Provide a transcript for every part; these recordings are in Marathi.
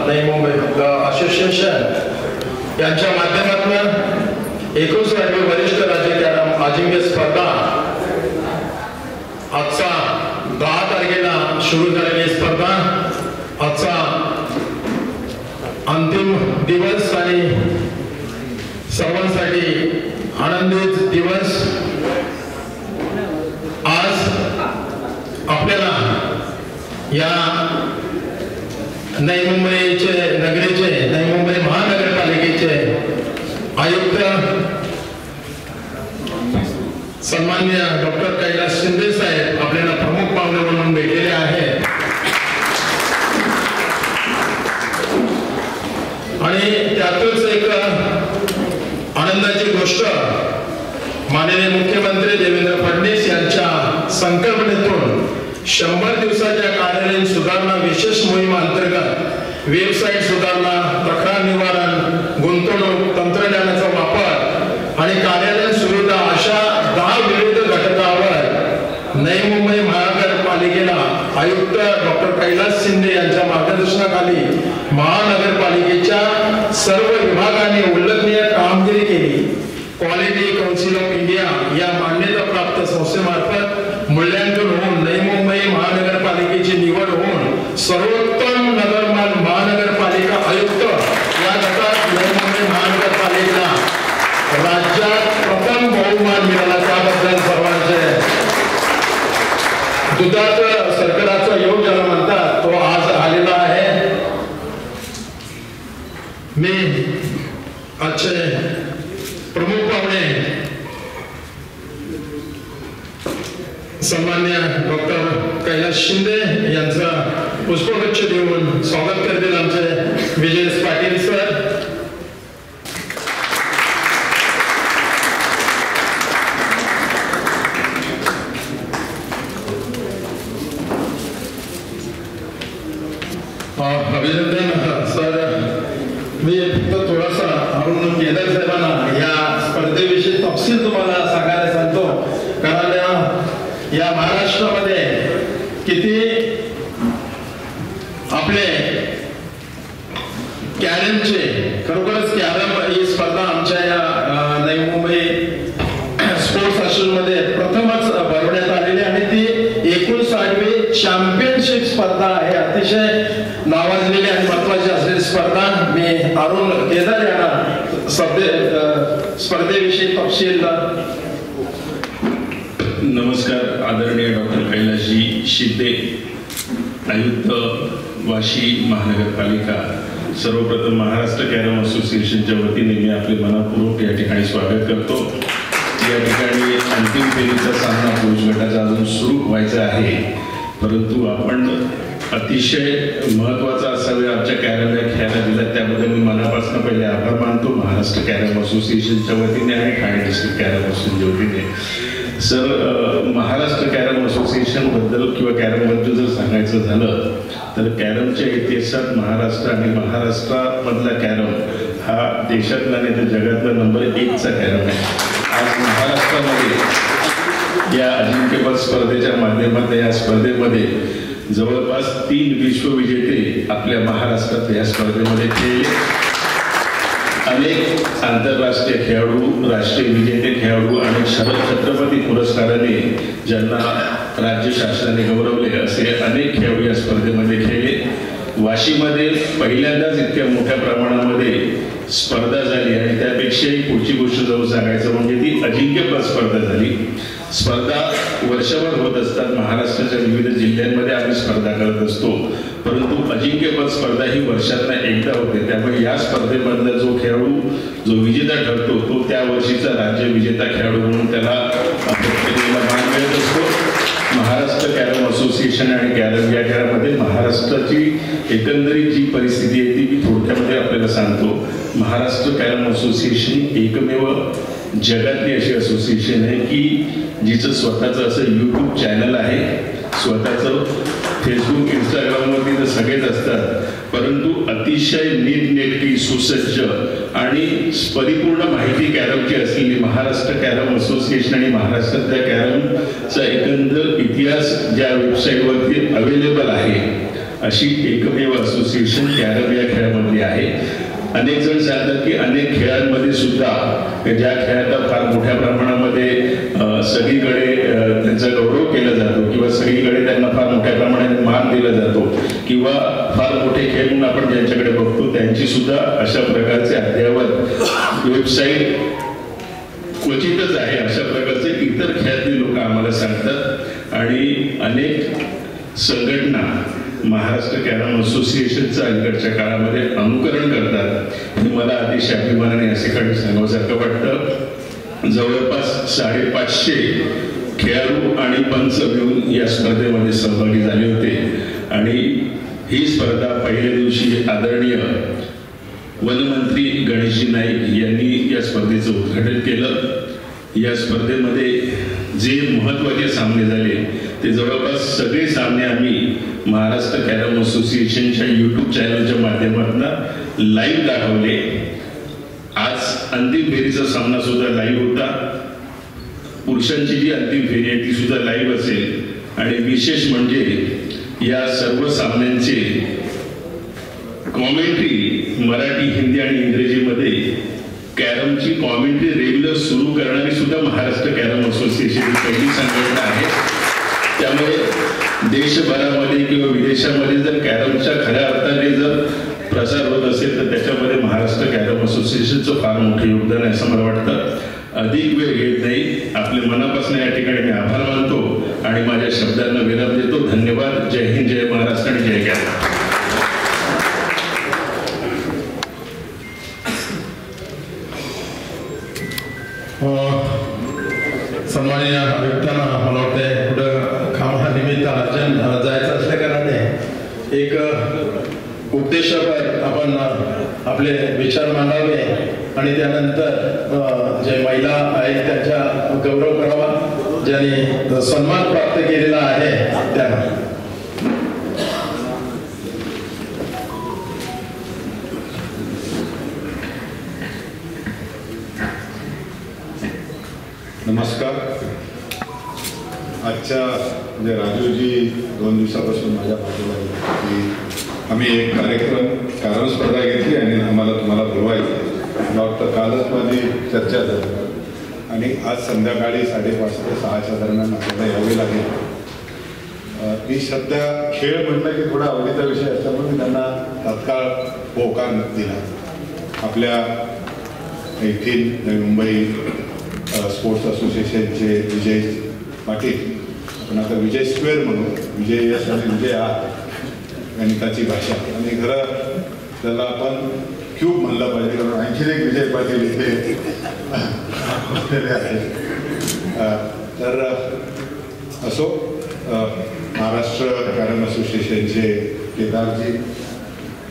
नवी मुंबई असोसिएशन यांच्या माध्यमातून 29वी वरिष्ठ राज्य कॅरम अजिंक्य स्पर्धा आजचा 10 तारखेला सुरू झालेली स्पर्धा आजचा अंतिम दिवस आणि सर्वांसाठी आनंदित दिवस। आज आपल्याला या नवी मुंबईचे नगरीचे नवी मुंबई महानगरपालिकेचे आयुक्त सन्माननीय डॉक्टर कैलास शिंदे साहेब आपल्याला प्रमुख पाहुणे म्हणून भेटलेले आहेत आणि त्यातच एक आनंदाची गोष्ट माननीय मुख्यमंत्री देवेंद्र फडणवीस यांच्या संकल्पनेतून 100 दिवसाच्या कार्यालयीन सुधारणा विशेष मोहीम अंतर्गत वेबसाईट सुधारणा, तक्रार निवारण, गुंतवणूक, तंत्रज्ञानाचा वापर आणि कार्यालयीन सुविधा अशा 10 विविध घटकावर नवी मुंबई महानगरपालिकेला आयुक्त डॉक्टर कैलास शिंदे यांच्या मार्गदर्शनाखाली महानगरपालिकेच्या सर्व विभागांनी उल्लेखनीय कामगिरी केली। क्वालिटी काउन्सिल ऑफ इंडिया या मान्यता प्राप्त संस्थेमार्फत मूल्यांकन होऊन नवी मुंबई महानगरपालिकेची निवड होऊन सर्वोत्तम नगरपाल महानगरपालिका आयुक्त या गटात नवी मुंबई महानगरपालिकेला राज्यात प्रथम बहुमान मिळाला। त्याबद्दल सर्वांचे दुधात सरकाराचा योग ज्याला म्हणतात तो आज आलेला आहे। मी आजचे प्रमुख पाहुणे सन्मान्य डॉक्टर कैलास शिंदे यांचा पुष्पगुच्छ देऊन स्वागत करतील आमचे विजय पाटील सर। अभिनंदन सर। मी फक्त थोडासा अरुण केदार साहेबांना या स्पर्धेविषयी तपशील तुम्हाला सांगायला सांगतो, कारण या महाराष्ट्रामध्ये किती आपले कॅरमचे खरोखरच कॅरम ही स्पर्धा आमच्या या नवी मुंबई स्पोर्ट्स असोसिएशनमध्ये प्रथमच भरवण्यात आलेली आणि ती 59वी चॅम्पियनशिप स्पर्धा आहे। अतिशय नावाजलेली आणि महत्वाची असलेली स्पर्धा। मी अरुण केदार यांना स्पर्धेविषयी तपशील। नमस्कार आदरणीय डॉक्टर कैलासजी शिंदे आयुक्त वाशी महानगरपालिका, सर्वप्रथम महाराष्ट्र कॅरम असोसिएशनच्या वतीने मी आपले मनपूर्वक या ठिकाणी स्वागत करतो। या ठिकाणी अंतिम फेरीचा सामना पुरुष गटाचा अजून सुरू व्हायचा आहे, परंतु आपण अतिशय महत्त्वाचा असा वेळ आमच्या कॅरमला खेळायला दिला त्याबद्दल मी मनापासून पहिले आभार मानतो महाराष्ट्र कॅरम असोसिएशनच्या वतीने आणि ठाणे डिस्ट्रिक्ट कॅरम असोसिएशनच्या वतीने। सर, महाराष्ट्र कॅरम असोसिएशन बद्दल किंवा कॅरमबद्दल जर सांगायचं झालं तर कॅरमच्या इतिहासात महाराष्ट्र आणि महाराष्ट्रामधला कॅरम हा देशातला नाही तर जगातला नंबर 1चा कॅरम आहे। आज महाराष्ट्रामध्ये या अजिंक्यपद स्पर्धेच्या माध्यमातून या स्पर्धेमध्ये जवळपास 3 विश्वविजेते आपल्या महाराष्ट्रात या स्पर्धेमध्ये खेळले। अनेक आंतरराष्ट्रीय खेळाडू, राष्ट्रीय विजेते खेळाडू आणि छत्रपती पुरस्काराने ज्यांना राज्य शासनाने गौरवले असे अनेक खेळाडू या स्पर्धेमध्ये खेळले। वाशीमध्ये पहिल्यांदाच इतक्या मोठ्या प्रमाणामध्ये स्पर्धा झाली आणि त्यापेक्षाही पुढची गोष्ट जाऊन सांगायचं म्हणजे ती अजिंक्यपद स्पर्धा झाली। स्पर्धा वर्षभर होत असतात, महाराष्ट्राच्या विविध जिल्ह्यांमध्ये आम्ही स्पर्धा करत असतो, परंतु अजिंक्यपद स्पर्धा ही वर्षातून एकदा होते। त्यामुळे या स्पर्धेमधला जो खेळाडू जो विजेता ठरतो तो त्या वर्षीचा राज्य विजेता खेळाडू म्हणून त्याला मान मिळत असतो। महाराष्ट्र कॅरम असोसिएशन आणि कॅरम या खेळामध्ये महाराष्ट्राची एकंदरीत जी परिस्थिती आहे ती मी थोडक्यामध्ये आपल्याला सांगतो। महाराष्ट्र कॅरम असोसिएशन एकमेव जगातली अशी असोसिएशन आहे की जिचं स्वतःचं असं यूट्यूब चॅनल आहे, स्वतःचं फेसबुक इंस्टाग्रामवरती तर सगळेच असतात, परंतु अतिशय नीटनेटकी सुसज्ज आणि परिपूर्ण माहिती कॅरमची असलेली महाराष्ट्र कॅरम असोसिएशन आणि महाराष्ट्रातल्या कॅरमचा एकंदर इतिहास ज्या वेबसाईटवरती अवेलेबल आहे अशी एकमेव असोसिएशन कॅरम या खेळामधली आहे. अनेक जण सांगतात की अनेक खेळांमध्ये सुद्धा ज्या खेळात फार मोठ्या प्रमाणामध्ये सगळीकडे त्यांचा गौरव केला जातो किंवा सगळीकडे त्यांना फार मोठ्या प्रमाणात मान दिला जातो किंवा फार मोठे खेळ म्हणून आपण ज्यांच्याकडे बघतो त्यांची सुद्धा अशा प्रकारचे अद्ययावत वेबसाईट क्वचितच आहे. अशा प्रकारचे इतर खेळातली लोक आम्हाला सांगतात आणि अनेक संघटना महाराष्ट्र कॅरम असोसिएशनचं अलीकडच्या काळामध्ये अनुकरण करतात हे मला अतिशय अभिमानाने असे काही सांगावसारखं वाटतं. जवळपास 550 खेळाडू आणि पंच मिळून या स्पर्धेमध्ये सहभागी झाले होते आणि ही स्पर्धा पहिल्या दिवशी आदरणीय वनमंत्री गणेशजी नाईक यांनी या स्पर्धेचं उद्घाटन केलं. या स्पर्धेमध्ये जे महत्त्वाचे सामने झाले ते जवळपास सगळे सामने आम्ही महाराष्ट्र कॅरम असोसिएशनच्या YouTube चॅनलच्या माध्यमातून लाईव्ह दाखवले. आज अंतिम फेरीचा सामना सुद्धा लाईव्ह होता. पुरुषांची जी अंतिम फेरी आहे ती सुद्धा लाईव्ह असेल आणि विशेष म्हणजे या सर्व सामन्यांचे कॉमेंट्री मराठी, हिंदी आणि इंग्रजीमध्ये कॅरमची कॉमेंट्री रेग्युलर सुरू करणारी सुद्धा महाराष्ट्र कॅरम असोसिएशन पहिली संघटना आहे. त्यामुळे देशभरामध्ये किंवा विदेशामध्ये जर कॅरमच्या खऱ्या अर्थाने जर प्रसार होत असेल तर त्याच्यामध्ये महाराष्ट्र कॅरम असोसिएशनचं फार मोठं योगदान आहे असं मला वाटतं. अधिक वेळ घेत नाही, आपल्या मनापासून या ठिकाणी मी आभार मानतो आणि माझ्या शब्दांना विराम देतो. धन्यवाद. जय हिंद, जय महाराष्ट्र आणि जय कॅरम. सन्माननीय आयुक्तांना मला वाटतंय कुठं कामानिमित्त अर्जंट जायचं असल्या कारणाने एक उद्देशावर आपण आपले विचार मांडावे आणि त्यानंतर जे महिला आहेत त्यांचा गौरव करावा, ज्यांनी सन्मान प्राप्त केलेला आहे त्यांना. नमस्कार. आजच्या म्हणजे राजूजी 2 दिवसापासून माझ्या बाजूला की आम्ही एक कार्यक्रम कॅरम स्पर्धा घेतली आणि तुम्हाला बोलवायचं वाटतं. कालच माझी चर्चा झाली आणि आज संध्याकाळी 5:30 ते 6च्या दरम्यान आपल्याला यावे लागेल. मी सध्या खेळ म्हटलं की थोडा आवडीचा विषय असल्यामुळे मी त्यांना तात्काळ होकार दिला. आपल्या येथील नवी मुंबई स्पोर्ट्स असोसिएशनचे विजय पाटील, आपण आता विजय स्क्वेअर म्हणू, विजय यश आणि विजय आर गणिताची भाषा, आणि खरं त्याला आपण क्यूब म्हणलं पाहिजे कारण आणखीन एक विजय पाटील इथे आहेत. तर असो, महाराष्ट्र कॅरम असोसिएशनचे केदारजी,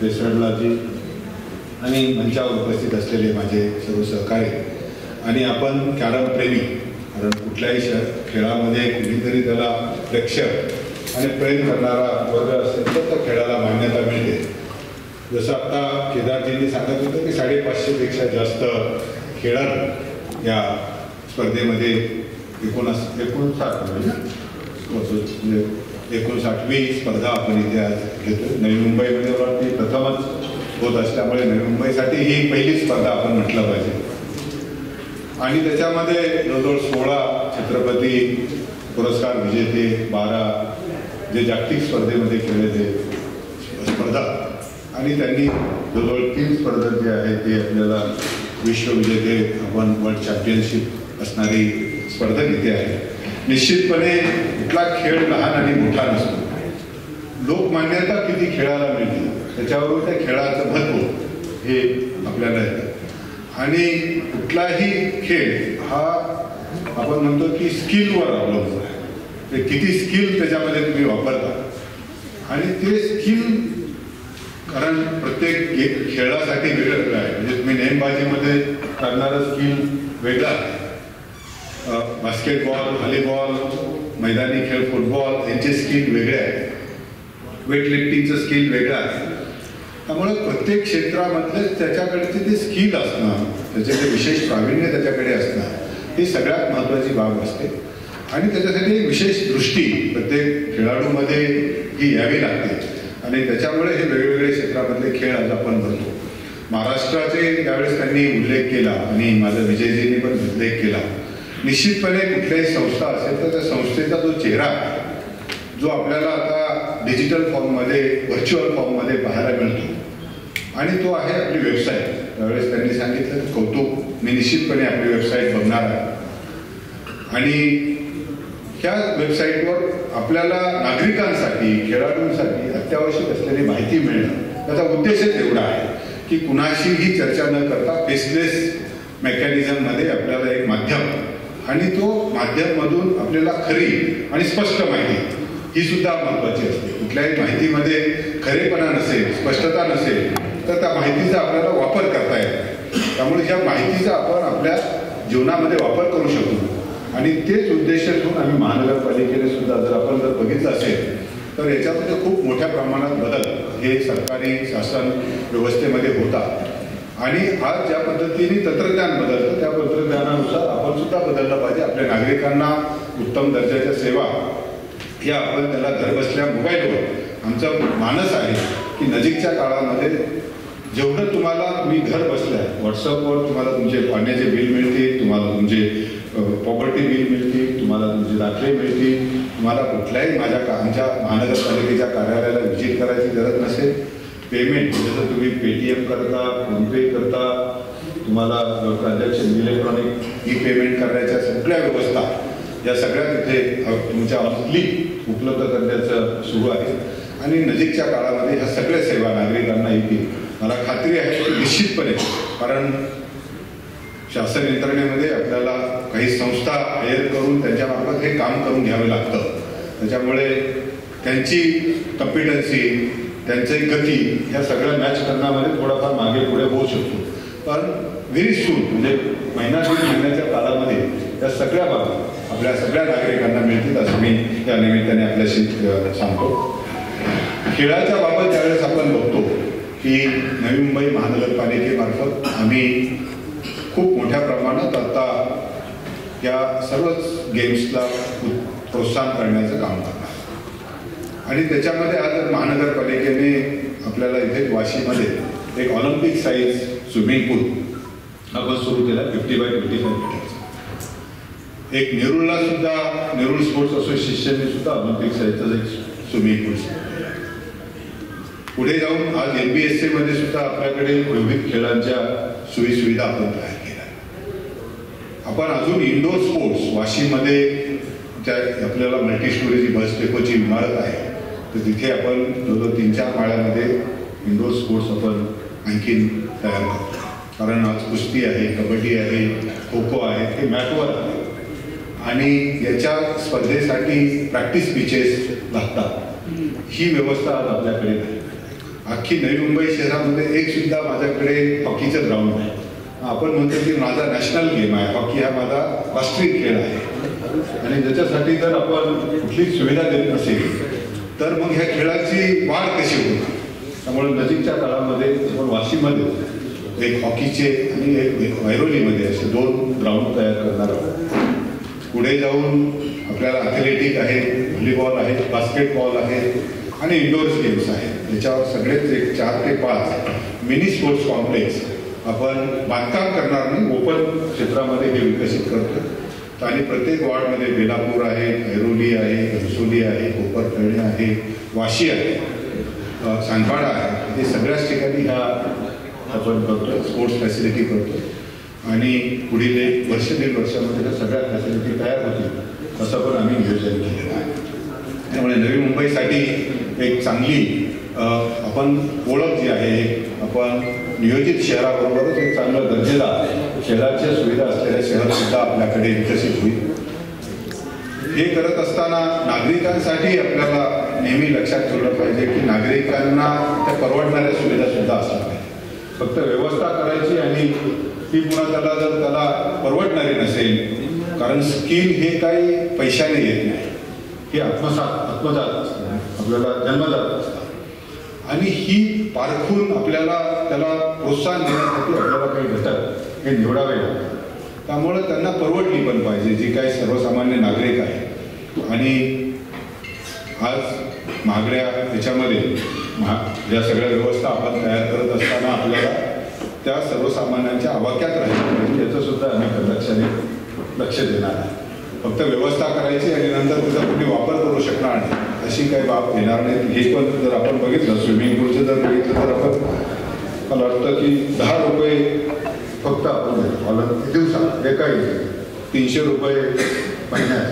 देसरलाजी आणि मंचावर उपस्थित असलेले माझे सर्व सहकारी आणि आपण कॅरम प्रेमी, कारण कुठल्याही खेळामध्ये कुणीतरी त्याला प्रेक्षक आणि प्रेम करणारा वर्ग असेल तर त्या खेळाला मान्यता मिळते. जसं आता केदारजींनी सांगत होतं की 550पेक्षा जास्त खेळाडू या स्पर्धेमध्ये 59वी स्पर्धा आपण इथे आज घेतो. नवी मुंबईमध्ये ती प्रथमच होत असल्यामुळे नवी मुंबईसाठी ही पहिली स्पर्धा आपण म्हटलं पाहिजे. आणि त्याच्यामध्ये जवळजवळ 16 छत्रपती पुरस्कार विजेते, 12 जे जागतिक स्पर्धेमध्ये खेळले स्पर्धा, आणि त्यांनी जवळजवळ 3 स्पर्धा जे आहेत ते आपल्याला विश्वविजेते, आपण वर्ल्ड चॅम्पियनशिप असणारी स्पर्धा इथे आहे. निश्चितपणे कुठला खेळ लहान आणि मोठा नसतो. लोकमान्यता किती खेळाला मिळते त्याच्यावरून त्या खेळाचं महत्त्व हे आपल्याला येतं. आणि कुठलाही खेळ हा आपण म्हणतो की स्किलवर अवलंबून आहे. ते किती स्किल त्याच्यामध्ये तुम्ही वापरता आणि ते स्किल, कारण प्रत्येक खेळासाठी वेगळं वेगळं आहे. म्हणजे तुम्ही नेमबाजीमध्ये करणारं स्किल वेगळं आहे, बास्केटबॉल, व्हॉलीबॉल, मैदानी खेळ फुटबॉल यांचे स्किल वेगळे आहे, वेटलिफ्टिंगचं स्किल वेगळं आहे. त्यामुळे प्रत्येक क्षेत्रामधले त्याच्याकडचे ते स्किल असणं, त्याचे ते विशेष प्रावीण्य त्याच्याकडे असणं ही सगळ्यात महत्त्वाची बाब असते. आणि त्याच्यासाठी विशेष दृष्टी प्रत्येक खेळाडूमध्ये ही यावी लागते. आणि त्याच्यामुळे हे वेगवेगळे क्षेत्रामधले खेळ आज आपण बघतो. महाराष्ट्राचे ज्यावेळेस त्यांनी उल्लेख केला आणि माझा विजयजींनी पण उल्लेख केला, निश्चितपणे कुठल्याही संस्था असेल तर त्या संस्थेचा जो चेहरा जो आपल्याला आता डिजिटल फॉर्ममध्ये व्हर्च्युअल फॉर्ममध्ये पाहायला मिळतो आणि तो आहे आपली वेबसाईट. त्यावेळेस त्यांनी सांगितलं की कौतुक, मी निश्चितपणे आपली वेबसाईट बघणार आहे आणि ह्या वेबसाईटवर आपल्याला नागरिकांसाठी, खेळाडूंसाठी अत्यावश्यक असलेली माहिती मिळणं, त्याचा उद्देशच एवढा आहे की कुणाशीही चर्चा न करता फेसलेस मेकॅनिझममध्ये आपल्याला एक माध्यम आणि तो माध्यममधून आपल्याला खरी आणि स्पष्ट माहिती ही सुद्धा महत्त्वाची असते. कुठल्याही माहितीमध्ये खरेपणा नसेल, स्पष्टता नसेल तर त्या माहितीचा आपल्याला वापर करता येतो. त्यामुळे ह्या माहितीचा आपण आपल्या जीवनामध्ये वापर करू शकतो आणि तेच उद्देश ठेवून आम्ही महानगरपालिकेने सुद्धा जर बघितलं असेल तर याच्यामध्ये खूप मोठ्या प्रमाणात बदल हे सरकारी शासन व्यवस्थेमध्ये होतात आणि आज ज्या पद्धतीने तंत्रज्ञान बदलतं त्या तंत्रज्ञानानुसार आपण सुद्धा बदललं पाहिजे. आपल्या नागरिकांना उत्तम दर्जाच्या सेवा या आपण त्याला घरबसल्या मोबाईलवर आमचा मानस आहे की नजीकच्या काळामध्ये जेवढं तुम्ही घर बसल्या व्हॉट्सअपवर तुम्हाला तुमचे पाण्याचे बिल मिळतील, तुम्हाला तुमचे प्रॉपर्टी बिल मिळतील, तुम्हाला तुमचे दाखले मिळतील, तुम्हाला कुठल्याही आमच्या महानगरपालिकेच्या कार्यालयाला व्हिजिट करायची गरज नसेल. पेमेंट जसं तुम्ही पेटीएम करता, फोनपे करता, तुम्हाला ट्रान्झॅक्शन इलेक्ट्रॉनिक ई पेमेंट करण्याच्या सगळ्या व्यवस्था या सगळ्या तिथे तुमच्या ऑनली उपलब्ध करण्याचं सुरू आहे आणि नजीकच्या काळामध्ये ह्या सगळ्या सेवा नागरिकांना येतील. मला खात्री आहे की निश्चितपणे, कारण शासन यंत्रणेमध्ये आपल्याला काही संस्था हायर करून त्यांच्यामार्फत हे काम करून घ्यावे लागतं. त्याच्यामुळे त्यांची कॉम्पिटन्सी, त्यांची गती ह्या सगळ्या मॅच करण्यामध्ये थोडाफार मागे पुढे होऊ शकतो. पण व्हेरी सून म्हणजे महिना 2 महिन्याच्या काळामध्ये या सगळ्या बाबी आपल्या सगळ्या नागरिकांना मिळतील असं मी या निमित्ताने आपल्याशी सांगतो. खेळाच्या बाबत ज्यावेळेस आपण बघतो की नवी मुंबई महानगरपालिकेमार्फत आम्ही खूप मोठ्या प्रमाणात आता या सर्वच गेम्सला प्रोत्साहन करण्याचं काम करणार आणि त्याच्यामध्ये आज महानगरपालिकेने आपल्याला इथे वाशीमध्ये एक ऑलिम्पिक साईज स्विमिंग पूल आपण सुरू केला 50x25 मीटरचा. एक नेरूळला सुद्धा नेरूळ स्पोर्ट्स असोसिएशनने सुद्धा ऑलिम्पिक साईजचा एक स्विमिंग पूल. पुढे जाऊन आज NBSC मध्ये सुद्धा आपल्याकडे विविध खेळांच्या सोयीसुविधा आपण तयार केल्या. आपण अजून इंडोर स्पोर्ट्स वाशीमध्ये त्या आपल्याला मल्टी स्टोरेज बस डेपोची इमारत आहे तर तिथे आपण जवळजवळ 3-4 माळ्यामध्ये इंडोर स्पोर्ट्स आपण आणखीन तयार करतो. कारण आज कुस्ती आहे, कबड्डी आहे, खो खो आहे, हे मॅटवर आहे आणि याच्या स्पर्धेसाठी प्रॅक्टिस पिचेस लागतात. ही व्यवस्था आज आपल्याकडे नाही. अख्खी नवी मुंबई शहरामध्ये एक सुद्धा माझ्याकडे हॉकीचं ग्राउंड आहे. आपण म्हणतो की माझा नॅशनल गेम आहे, हॉकी हा माझा राष्ट्रीय खेळ आहे आणि ज्याच्यासाठी जर आपण कुठलीच सुविधा देत नसेल तर मग ह्या खेळाची वाढ कशी होणार. त्यामुळे नजीकच्या काळामध्ये आपण वाशीमध्ये एक हॉकीचे आणि एक वैरोलीमध्ये असे 2 ग्राउंड तयार करणार आहोत. पुढे जाऊन आपल्याला ॲथलेटिक आहे, व्हॉलीबॉल आहे, बास्केटबॉल आहे आणि इंडोर्स गेम्स आहेत. याच्यावर सगळेच एक 4 ते 5 मिनी स्पोर्ट्स कॉम्प्लेक्स आपण बांधकाम करणार नाही, ओपन क्षेत्रामध्ये हे विकसित करतो आणि प्रत्येक वॉर्डमध्ये बेलापूर आहे, ऐरोली आहे, घनसोली आहे, कोपरखळणे आहे, वाशी आहे, सांगपाडा आहे, हे सगळ्याच ठिकाणी ह्या आपण करतो स्पोर्ट्स फॅसिलिटी करतो आणि पुढील 1-1.5 वर्षामध्ये ह्या सगळ्या फॅसिलिटी तयार होतील असं पण आम्ही नियोजन केलेलं आहे. त्यामुळे नवी मुंबईसाठी एक चांगली आपण ओळख जी आहे, आपण नियोजित शहराबरोबरच एक चांगलं दर्जेदार खेळाच्या सुविधा असलेल्या शहर सुद्धा आपल्याकडे विकसित होईल. हे करत असताना नागरिकांसाठी आपल्याला नेहमी लक्षात ठेवलं पाहिजे की नागरिकांना त्या परवडणाऱ्या सुविधा सुद्धा असल्या पाहिजे. फक्त व्यवस्था करायची आणि ती पुन्हा त्याला परवडणारी नसेल, कारण स्किल हे काही पैशाने येत नाही, हे आत्मजात असतं, आपल्याला जन्मजात असतं आणि ही पारखून आपल्याला त्याला प्रोत्साहन देण्यासाठी आपल्याला काही घटक हे निवडावे लागतात. त्यामुळे त्यांना परवडली पण पाहिजे जी काही सर्वसामान्य नागरिक आहे. आणि आज महागड्या याच्यामध्ये ज्या सगळ्या व्यवस्था आपण तयार करत असताना आपल्याला त्या सर्वसामान्यांच्या आवाक्यात राहिलं पाहिजे याचं सुद्धा आम्ही लक्ष देणार आहे. फक्त व्यवस्था करायची आणि नंतर त्याचा कुठे वापर करू शकणार नाही अशी काही बाब येणार नाही. हे पण जर आपण बघितलं स्विमिंग पूलचं जर बघितलं तर आपण मला वाटतं की 10 रुपये फक्त आपण दिवसात एकाही 300 रुपये महिन्यात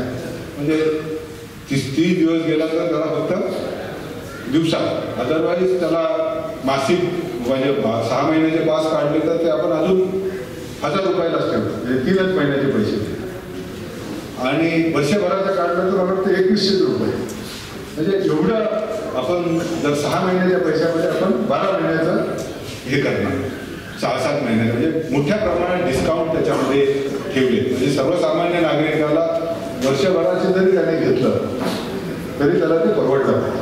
म्हणजे 30 दिवस गेला तर त्याला फक्त दिवसात. अदरवाईज त्याला मासिक म्हणजे 6 महिन्याचे पास काढले तर ते आपण अजून 1000 रुपयालाच ठेवतो म्हणजे 3च महिन्याचे पैसे. आणि वर्षभराचं काढलं तर मला वाटतं 2100 रुपये म्हणजे एवढं आपण जर 6 महिन्याच्या पैशामध्ये आपण 12 महिन्याचं हे करणार 6-7 महिन्याचं म्हणजे मोठ्या प्रमाणात डिस्काउंट त्याच्यामध्ये ठेवले म्हणजे सर्वसामान्य नागरिकाला वर्षभराचे जरी त्याने घेतलं तरी त्याला ते परवडलं पाहिजे.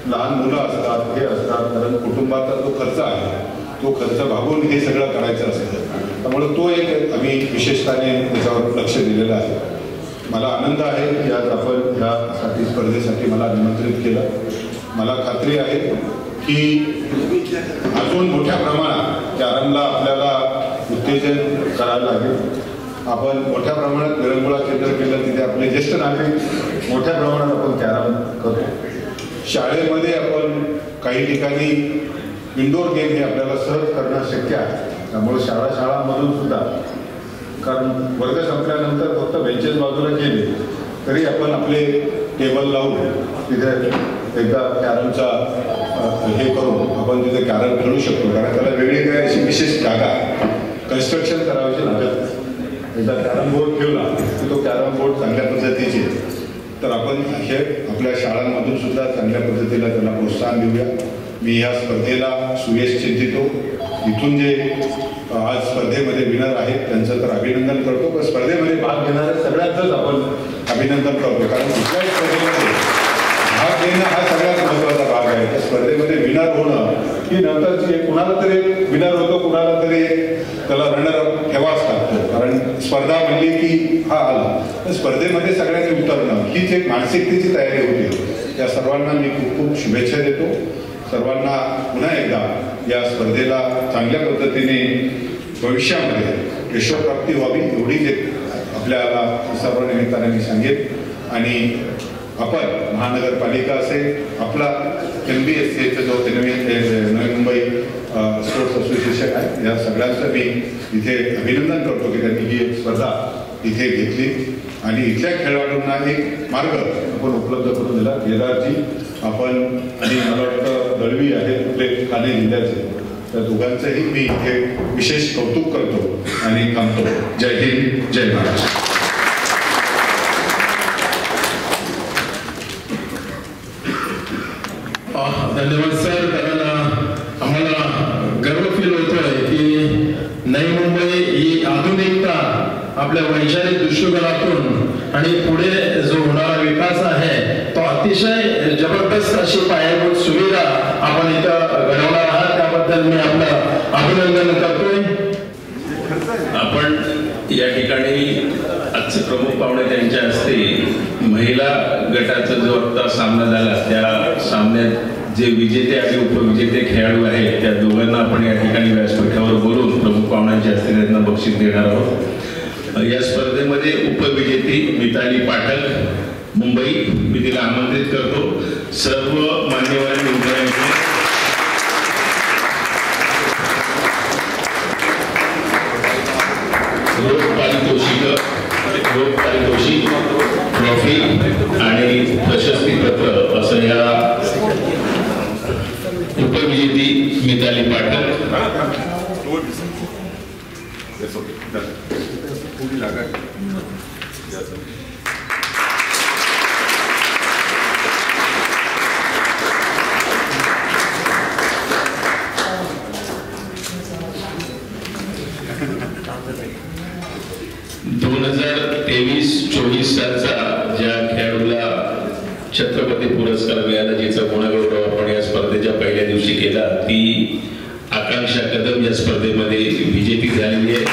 लहान मुलं असतात हे असतात कारण कुटुंबाचा जो खर्च आहे तो खर्च भागून हे सगळं करायचं असतं. त्यामुळे तो एक आम्ही विशेषताने त्याच्यावर लक्ष दिलेलं आहे. मला आनंद आहे की आज आपण ह्यासाठी स्पर्धेसाठी मला निमंत्रित केलं. मला खात्री आहे की अजून मोठ्या प्रमाणात कॅरमला आपल्याला उत्तेजन करायला लागेल. आपण मोठ्या प्रमाणात विरंगुळा केंद्र केलं तिथे आपले ज्येष्ठ नागरिक मोठ्या प्रमाणात आपण कॅरम करतो. शाळेमध्ये आपण काही ठिकाणी इंडोर गेम हे आपल्याला सहज करणं शक्य आहे. त्यामुळे शाळांमधून सुद्धा कारण वर्ग संपल्यानंतर फक्त बेंचेस बाजूला केले तरी आपण आपले टेबल लावून तिथे एकदा कॅरमचा हे करून आपण तिथे कॅरम खेळू शकतो. कारण त्याला वेगळी काय अशी विशेष जागा कन्स्ट्रक्शन करायची लागत नाही. एकदा कॅरम बोर्ड ठेवला की तो कॅरम बोर्ड चांगल्या पद्धतीचे तर आपण हे आपल्या शाळांमधून सुद्धा चांगल्या पद्धतीला त्याला प्रोत्साहन देऊया. मी ह्या स्पर्धेला सुयश चिंतितो. इथून जे आज स्पर्धेमध्ये विनर आहेत त्यांचं तर अभिनंदन करतो पण स्पर्धेमध्ये भाग घेणाऱ्या सगळ्यांचंच आपण अभिनंदन करतो. कारण कुठल्याही स्पर्धेमध्ये भाग घेणं हा सगळ्यात महत्त्वाचा भाग आहे. त्या स्पर्धेमध्ये विनर होणं की नंतरची कुणाला तरी विनर होतो कुणाला तरी त्याला रनर ठेवाच लागतो. कारण स्पर्धा म्हणली की हा आला तर स्पर्धेमध्ये सगळ्यांनी उतरणं हीच एक मानसिकतेची तयारी होती. त्या सर्वांना मी खूप खूप शुभेच्छा देतो. सर्वांना पुन्हा एकदा या स्पर्धेला चांगल्या पद्धतीने भविष्यामध्ये यशोप्राप्ती व्हावी एवढीच एक आपल्याला सर्व निमित्ताने मी सांगेन. आणि आपण महानगरपालिका असेल आपला NBSCचा जो नवी मुंबई स्पोर्ट्स असोसिएशन आहे या सगळ्यांचं मी इथे अभिनंदन करतो की त्यांनी ही एक स्पर्धा इथे घेतली आणि इथल्या खेळाडूंना एक मार्ग आपण उपलब्ध करून दिला. केदारजी आपण आणि मला वाटतं दळवी आहे आपले ठाणे जिल्ह्याचे त्या दोघांचंही मी इथे विशेष कौतुक करतो आणि थांबतो. जय हिंद जय महाराष्ट्र. धन्यवाद सर. कारण आम्हाला गर्व फील होतोय की नवी मुंबई ही आधुनिकता आपल्या वैचारिक दृष्टिकोनातून आणि पुढे जो होणारा विकास आहे तो अतिशय जबरदस्त अशी पायाभूत सुविधा आपण इथं घडवणार आहात त्याबद्दल मी आपलं अभिनंदन करतोय. आपण या ठिकाणी आजचे प्रमुख पाहुणे त्यांच्या हस्ते महिला गटाचा जो आता सामना झाला त्या सामन्यात जे विजेते आणि उपविजेते खेळाडू आहेत त्या दोघांना आपण या ठिकाणी व्यासपीठावर बोलून प्रमुख पाहुण्यांच्या हस्ते त्यांना बक्षीस देणार आहोत. या स्पर्धेमध्ये उपविजेती मिताली पाठक मुंबई मी तिला आमंत्रित करतो. सर्व मान्यवरांनी उभारायचे. रोख पारितोषिक ट्रॉफी आणि प्रशस्तीपत्र असं या उपविजेती मिताली पाठक. सालचा ज्या खेळाडूला छत्रपती पुरस्कार मिळाला जिचा गुणगौरव आपण या स्पर्धेच्या पहिल्या दिवशी केला ती आकांक्षा कदम या स्पर्धेमध्ये विजेती झालेली आहे.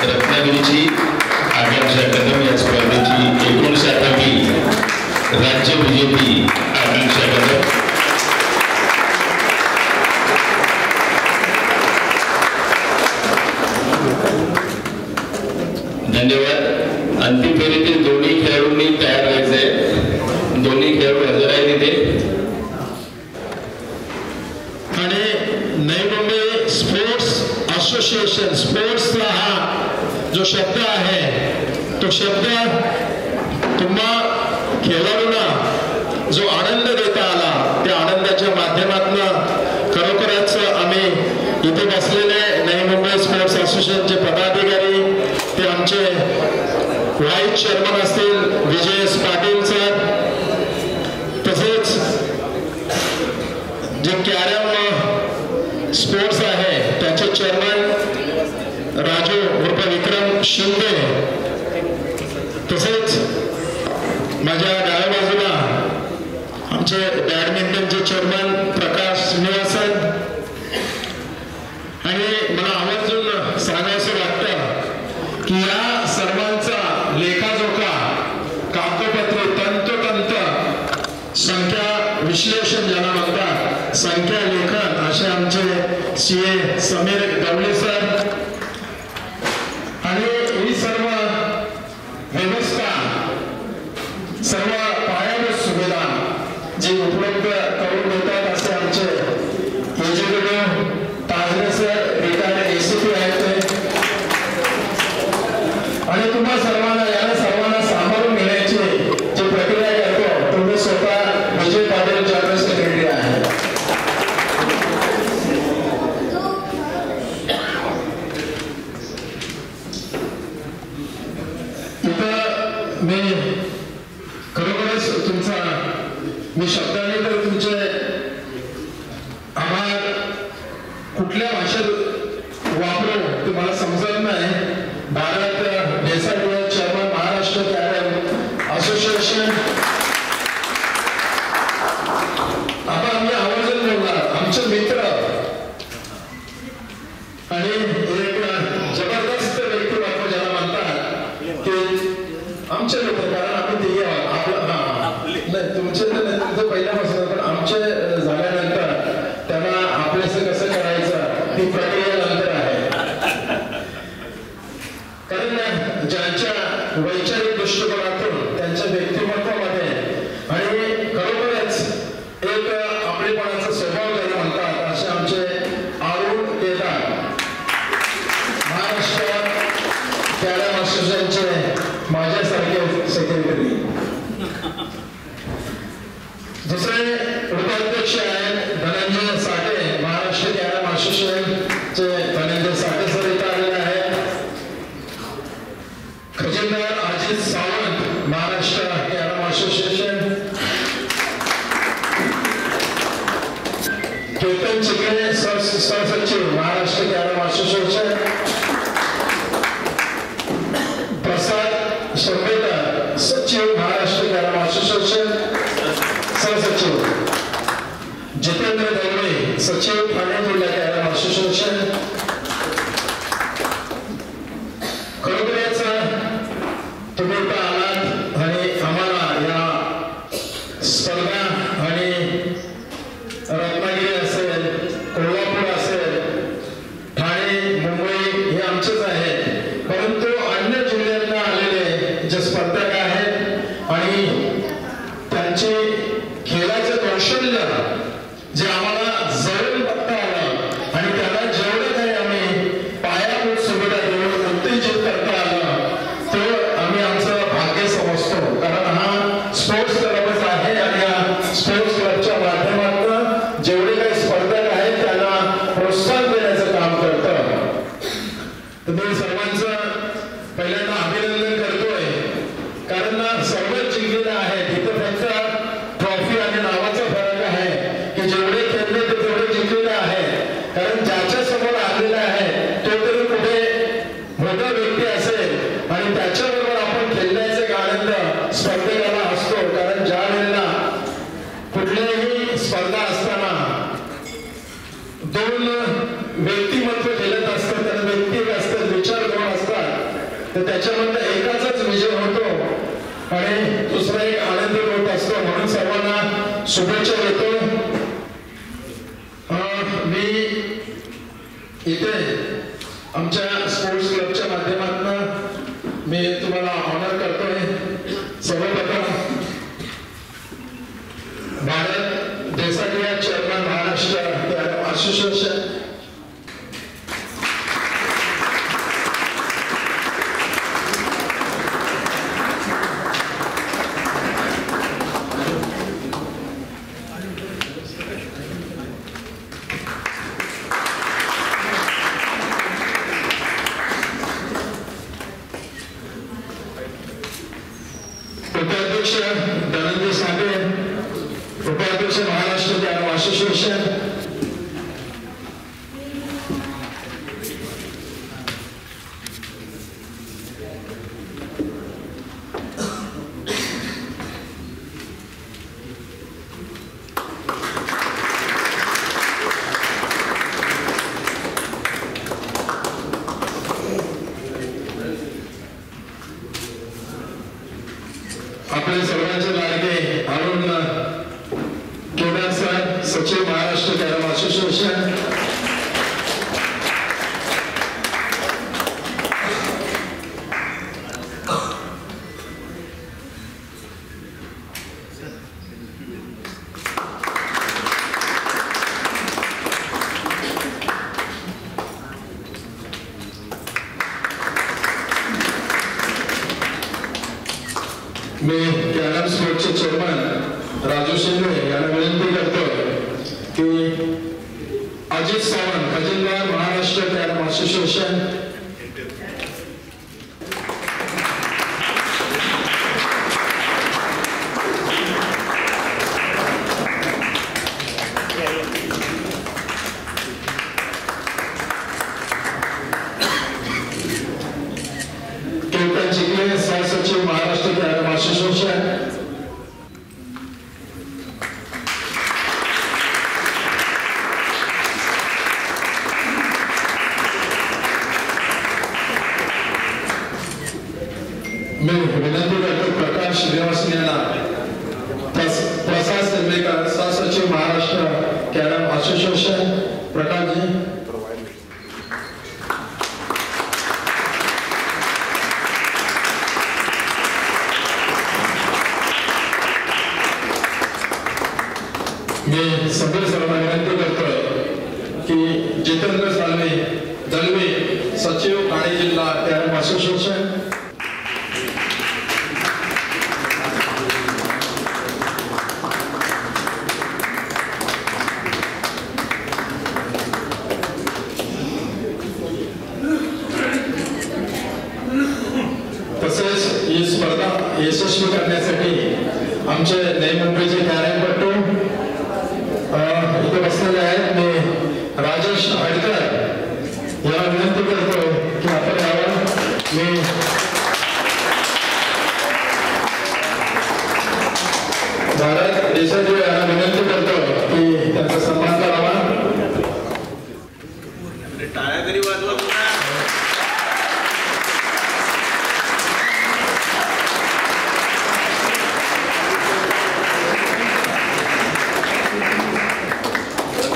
रत्नागिरीची आकांक्षा कदम या स्पर्धेची 59वी राज्य विजेती आकांक्षा कदम. धन्यवाद. अंतिम फेरीतील दोन्ही खेळाडूंनी तयार व्हायचंय. दोन्ही खेळाडू हजर आहेत तिथे. आणि नवी मुंबई स्पोर्ट्स असोसिएशन, स्पोर्ट्सचा हा जो शब्द आहे तो शब्द तुम्हा खेळाडूंना जो आनंद देता आला त्या आनंदाच्या माध्यमातून खरोखरच आम्ही इथे बसलेले नवी मुंबई स्पोर्ट्स असोसिएशनचे पदाधिकारी, ते आमचे व्हाईस चेअरमन असतील विजय पाटील सर, तसेच जे कॅरम स्पोर्ट्स आहे त्याचे चेअरमन राजू उर्फ विक्रम शिंदे, तसेच माझ्या डाव्या बाजूला आमचे बॅडमिंटनचे चेअरमन प्रकाश निवासन. आणि मला आवर्जून सांगायचं वाटतं की या सर्वांचा लेखाजोखा, कागदपत्र, तंतोतंत संख्या विश्लेषण ज्याला म्हणतात, संख्या लेखन, असे आमचे सीए समीर गवळे सर. आणि ही सर्व व्यवस्था, सर्व पायाभूत सुविधा जी उपलब्ध करून देतात असे आमचे एज्युकेटिव्ह ताजरे सर, रिटायर्ड एसीपी आहेत ते. आणि तुम्हा सर्वांना, या सर्वांना सांभाळून घेण्याची जी प्रक्रिया करतो तुम्ही स्वतः विजय पाटील जनरल सेक्रेटरी आहे. इथं मी खरोखरच तुमचा, मी शब्दाने तर तुमचे आभार कुठल्या भाषेत वापरू ते मला समजत नाही. Bharat Desai chairman, Maharashtra carrom association, आता आम्ही आवर्जून बोलणार आमचे मित्र आणि एक जबरदस्त व्यक्तिमत्व ज्याला म्हणतात ते आमचे मित्र. कारण आम्ही ते नाही तुमचे तुमचं पहिल्यापासून, पण आमचे झाल्यानंतर त्यांना आपल्याचं कसं करायचं ती प्रक्रिया नंतर आहे. कारण ज्यांच्या वैचारिक दृष्टिकोनातून, त्यांच्या व्यक्तिमत्वामध्ये आणि खरोखरच एक आपलेपणाचा स्वभाव ज्याला म्हणतात असे आमचे अरुण केदार, महाराष्ट्र कॅरम असोसिएशनचे माझ्यासारखे सेक्रेटरी. दुसरे उपाध्यक्ष आहेत धनंजय साठे, महाराष्ट्र कॅरम असोसिएशनचे धनंजय साठे सर इथे आलेले आहेत. खजिनदार अजित सावंत, महाराष्ट्र कॅरम असोसिएशन. केतन चिकणे सहसचिव, महाराष्ट्र कॅरम असोसिएशन. प्रसाद शंभेकर, सचिव, महाराष्ट्र कॅरम असोसिएशन सहसचिव. जितेंद्र दवळे, सचिव, ठाणे जिल्हा कॅरम असोसिएशन. खरोखरच तुम्ही इथं आलात आणि आम्हाला या स्पर्धा, आणि रत्नागिरी असेल, कोल्हापूर असेल, ठाणे, मुंबई हे आमचेच आहे, परंतु अन्य जिल्ह्यांना आलेले जे स्पर्धक आहेत आणि त्यांचे खेळाचे कौशल्य जे आम्हाला जवळून बघता आलं आणि त्याला जेवढं काही आम्ही पायाभूत सुविधा देऊन उत्तेजित करता आलं तर आम्ही आमचं भाग्य समजतो. कारण हा स्पोर्ट्स क्लबच आहे आणि या स्पोर्ट्स क्लबच्या माध्यमातून जेवढे काही स्पर्धक आहेत त्यांना प्रोत्साहन देण्याचं काम करतं. तर मी सर्वांचं पहिल्यांदा अभिनंदन करतोय, कारण सर्वच जिंकलेलं आहे. तिथं फक्त ट्रॉफी आणि नावाचा फरक आहे की जेवढे खेळले ते तेवढे जिंकलेले आहे. कारण ज्याच्या समोर आलेला आहे तो तरी कुठे मोठा व्यक्ती असेल आणि त्याच्याबरोबर आपण खेळण्याचा एक आनंद स्पर्धेला असतो. कारण ज्या वेळेला कुठल्याही स्पर्धा असताना दोन व्यक्तिमत्व खेळत असतात, त्याला व्यक्ती असतात, विचार करून असतात. तर त्याच्यामधनं एकाचाच विजय होतो आणि दुसरा एक आनंद होत असतो. म्हणून सर्वांना शुभेच्छा देतो. मी इथे आमच्या स्पोर्ट्स क्लबच्या माध्यमातून मी तुम्हाला ऑनर करतोय. सर्वप्रथम भारत देसाटिया चेअरमन महाराष्ट्र असोसिएशन उपाध्यक्ष धनंजय साठे, उपाध्यक्ष महाराष्ट्र कॅरम असोसिएशन, आपले सर्वांचे लाडके अरुण केदार सर, सचिव महाराष्ट्र कॅरम असोसिएशन, मी कॅरम स्पोर्टचे चेअरमन राजू शिंदे यांना विनंती करतो की अजित सावंत, खजिनदार महाराष्ट्र कॅरम असोसिएशन, केतन चिखले, सहसचिव महाराष्ट्र कॅरम असोसिएशन, मी विनंती करतो प्रकाश श्रीनिवास यांना, प्रसाद सिंदेकर, सहसचिव महाराष्ट्र कॅरम असोसिएशन, प्रकाशजी. मी सगळे सर्वांना विनंती करतोय की जितेंद्र दलवे, सचिव ठाणे जिल्हा कॅरम असोसिएशन, तसेच ही स्पर्धा यशस्वी करण्यासाठी आमचे नवी मुंबईचे कॅरमपटू इथे बसलेले आहेत. मी राजेश आडकर याला विनंती करतो की आपण यावर मी भारत देसाजी यांना विनंती करतो की त्यांचा सन्मान करावा. टाळ्या तरी वाजवा.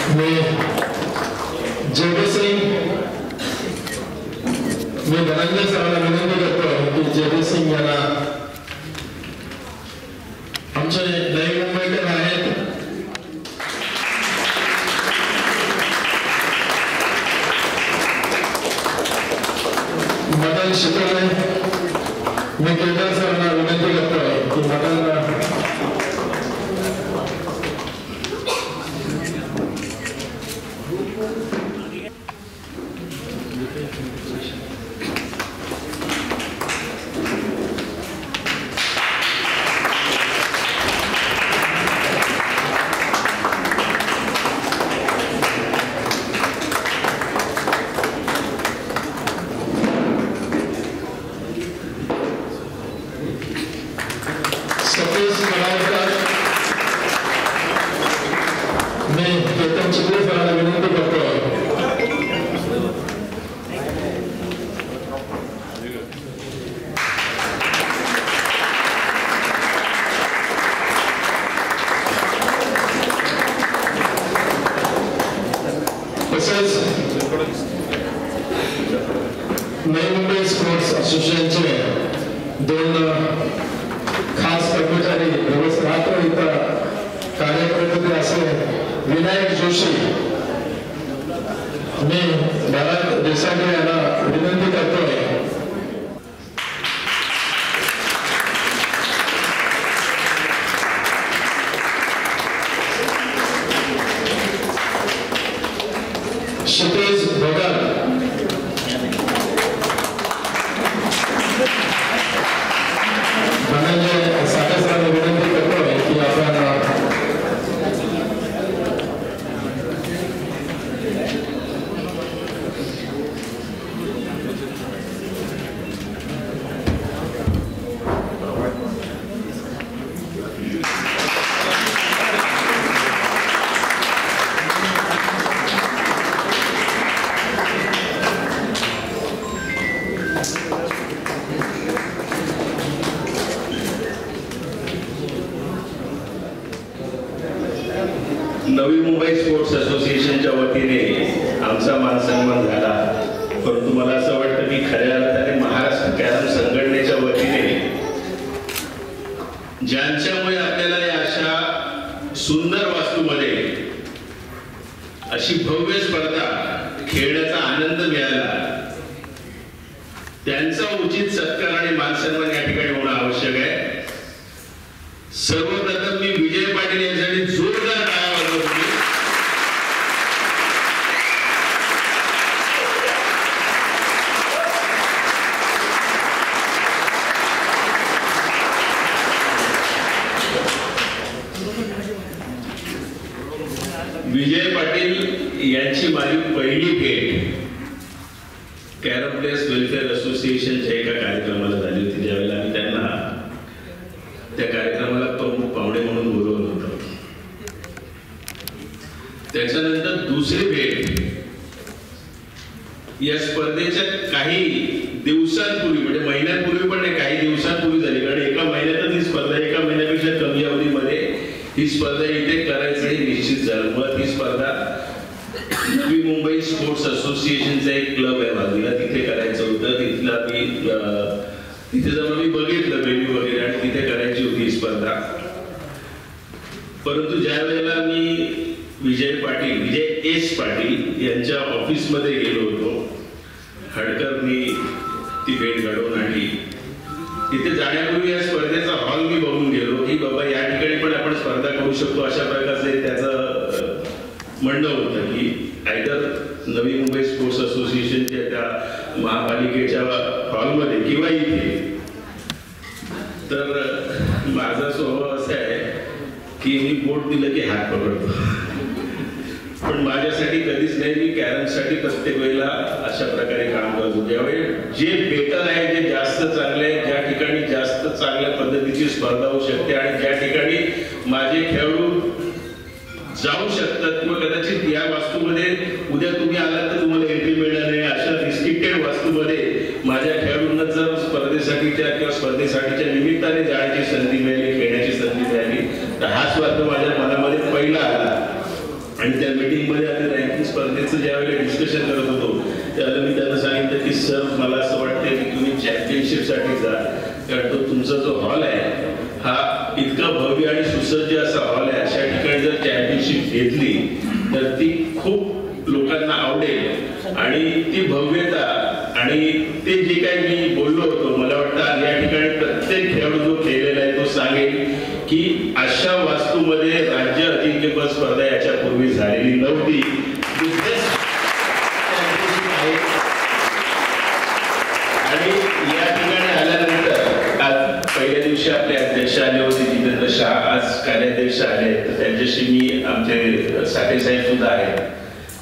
मी जेबी सिंग, मी धनंजय सरांना विनंती करतो की जेबी सिंग यांना, आमचे नवी मुंबईकर आहेत, मदन शितोले. मी केदार सरांना विनंती करतो की मदन मी केतन चिखले सरांना विनंती करतो तसेच नवी मुंबई स्पोर्ट्स असोसिएशनचे 2 खास कर्मचारी दिवस रात्र इथं कार्य करत असे विनायक जोशी, मी भरत देसाई यांना विनंती करतोय क्षितिज भगत, धनंजय साठेसरांना विनंती करतोय की आपण नवी मुंबई स्पोर्ट्स असोसिएशनच्या वतीने आमचा मान सन्मान झाला, परंतु मला असं वाटतं की खऱ्या अर्थाने महाराष्ट्र कॅरम संघटनेच्या वतीने ज्यांच्यामुळे आपल्याला या अशा सुंदर वास्तूमध्ये अशी भव्य स्पर्धा खेळण्याचा आनंद मिळाला, त्यांचा उचित सत्कार आणि मान सन्मान या ठिकाणी होणं आवश्यक आहे. सर्वप्रथम मी विजय पाटील यांसाठी जोरदार टाळ्या वाजवतो. विजय पाटील यांची माझी पहिली भेट कॅरम प्लेयर्स वेलफेअर असोसिएशनच्या एका कार्यक्रमाला झाली होती, ज्यावेळेला आम्ही त्यांना त्या कार्यक्रमाला प्रमुख पाहुणे म्हणून बोलवलं होतं. त्याच्यानंतर दुसरी भेट या स्पर्धेच्या काही दिवसांपूर्वी, म्हणजे महिन्यांपूर्वी पण नाही, काही दिवसांपूर्वी झाली, कारण एका महिन्यातच ही स्पर्धा, एका महिन्यापेक्षा कमी अवधीमध्ये ही स्पर्धा इथे करायचं हे निश्चित झालं. मग ही स्पर्धा नवी मुंबई स्पोर्ट्स असोसिएशनचा एक क्लब आहे बाजूला, तिथे करायचं होतं. तिथे जाऊन मी बघितलं वेन्यू वगैरे आणि तिथे करायची होती ही स्पर्धा. परंतु ज्या वेळेला मी विजय एस पाटील यांच्या ऑफिसमध्ये गेलो होतो, हडकरनी ती भेट घडवून आणली. तिथे जाण्यापूर्वी या स्पर्धेचा हॉल मी बघून गेलो की बाबा या ठिकाणी पण आपण स्पर्धा करू शकतो, अशा प्रकारचे त्याचं म्हणणं होतं की आयदर नवी मुंबई स्पोर्ट्स असोसिएशनच्या त्या महापालिकेच्या हॉलमध्ये किंवा इथे. तर माझा स्वभाव असा आहे की मी बोट दिलं की हात पकडतो, पण माझ्यासाठी कधीच नाही. मी कॅरमसाठी प्रत्येक वेळेला अशा प्रकारे काम करतो. ज्यावेळी जे बेटर आहे, जे जास्त चांगले आहे, ज्या ठिकाणी जास्त चांगल्या पद्धतीची स्पर्धा होऊ शकते आणि ज्या ठिकाणी माझे खेळाडू जाऊ शकतात किंवा कदाचित या वास्तूमध्ये उद्या तुम्ही आलात तर तुम्हाला एंट्री मिळणार नाही, अशा रिस्ट्रिक्टेड वास्तूमध्ये माझ्या खेळाडूंना जर स्पर्धेसाठीच्या किंवा स्पर्धेसाठीच्या निमित्ताने जाण्याची संधी मिळाली, खेळण्याची संधी मिळाली, तर हा स्वार्थ माझ्या मनामध्ये पहिला आला. आणि त्या मीटिंगमध्ये आम्ही रँकिंग स्पर्धेचं ज्यावेळेला डिस्कशन करत होतो त्यावेळेला मी त्यांना सांगितलं की सर मला असं वाटतं की तुम्ही चॅम्पियनशिपसाठी जा, कारण तो तुमचा जो हॉल आहे हा इतका भव्य आणि सुसज्ज असा हॉल आहे. अशा ठिकाणी जर चॅम्पियनशिप घेतली तर ती खूप लोकांना आवडेल आणि ती भव्यता आणि ते जे काही मी बोललो होतो, मला वाटतं या ठिकाणी प्रत्येक खेळाडू जो खेळलेला आहे तो सांगेल की अशा वास्तूमध्ये राज्य अजिंक्यपद स्पर्धा याच्यापूर्वी झालेली नव्हती. आणि या ठिकाणी आल्यानंतर आज पहिल्या दिवशी आपले अध्यक्ष आले होते जितेंद्र शाह, आज कार्याध्यक्ष आले, तर त्यांच्याशी मी आमचे साठे साहेब सुद्धा आहेत.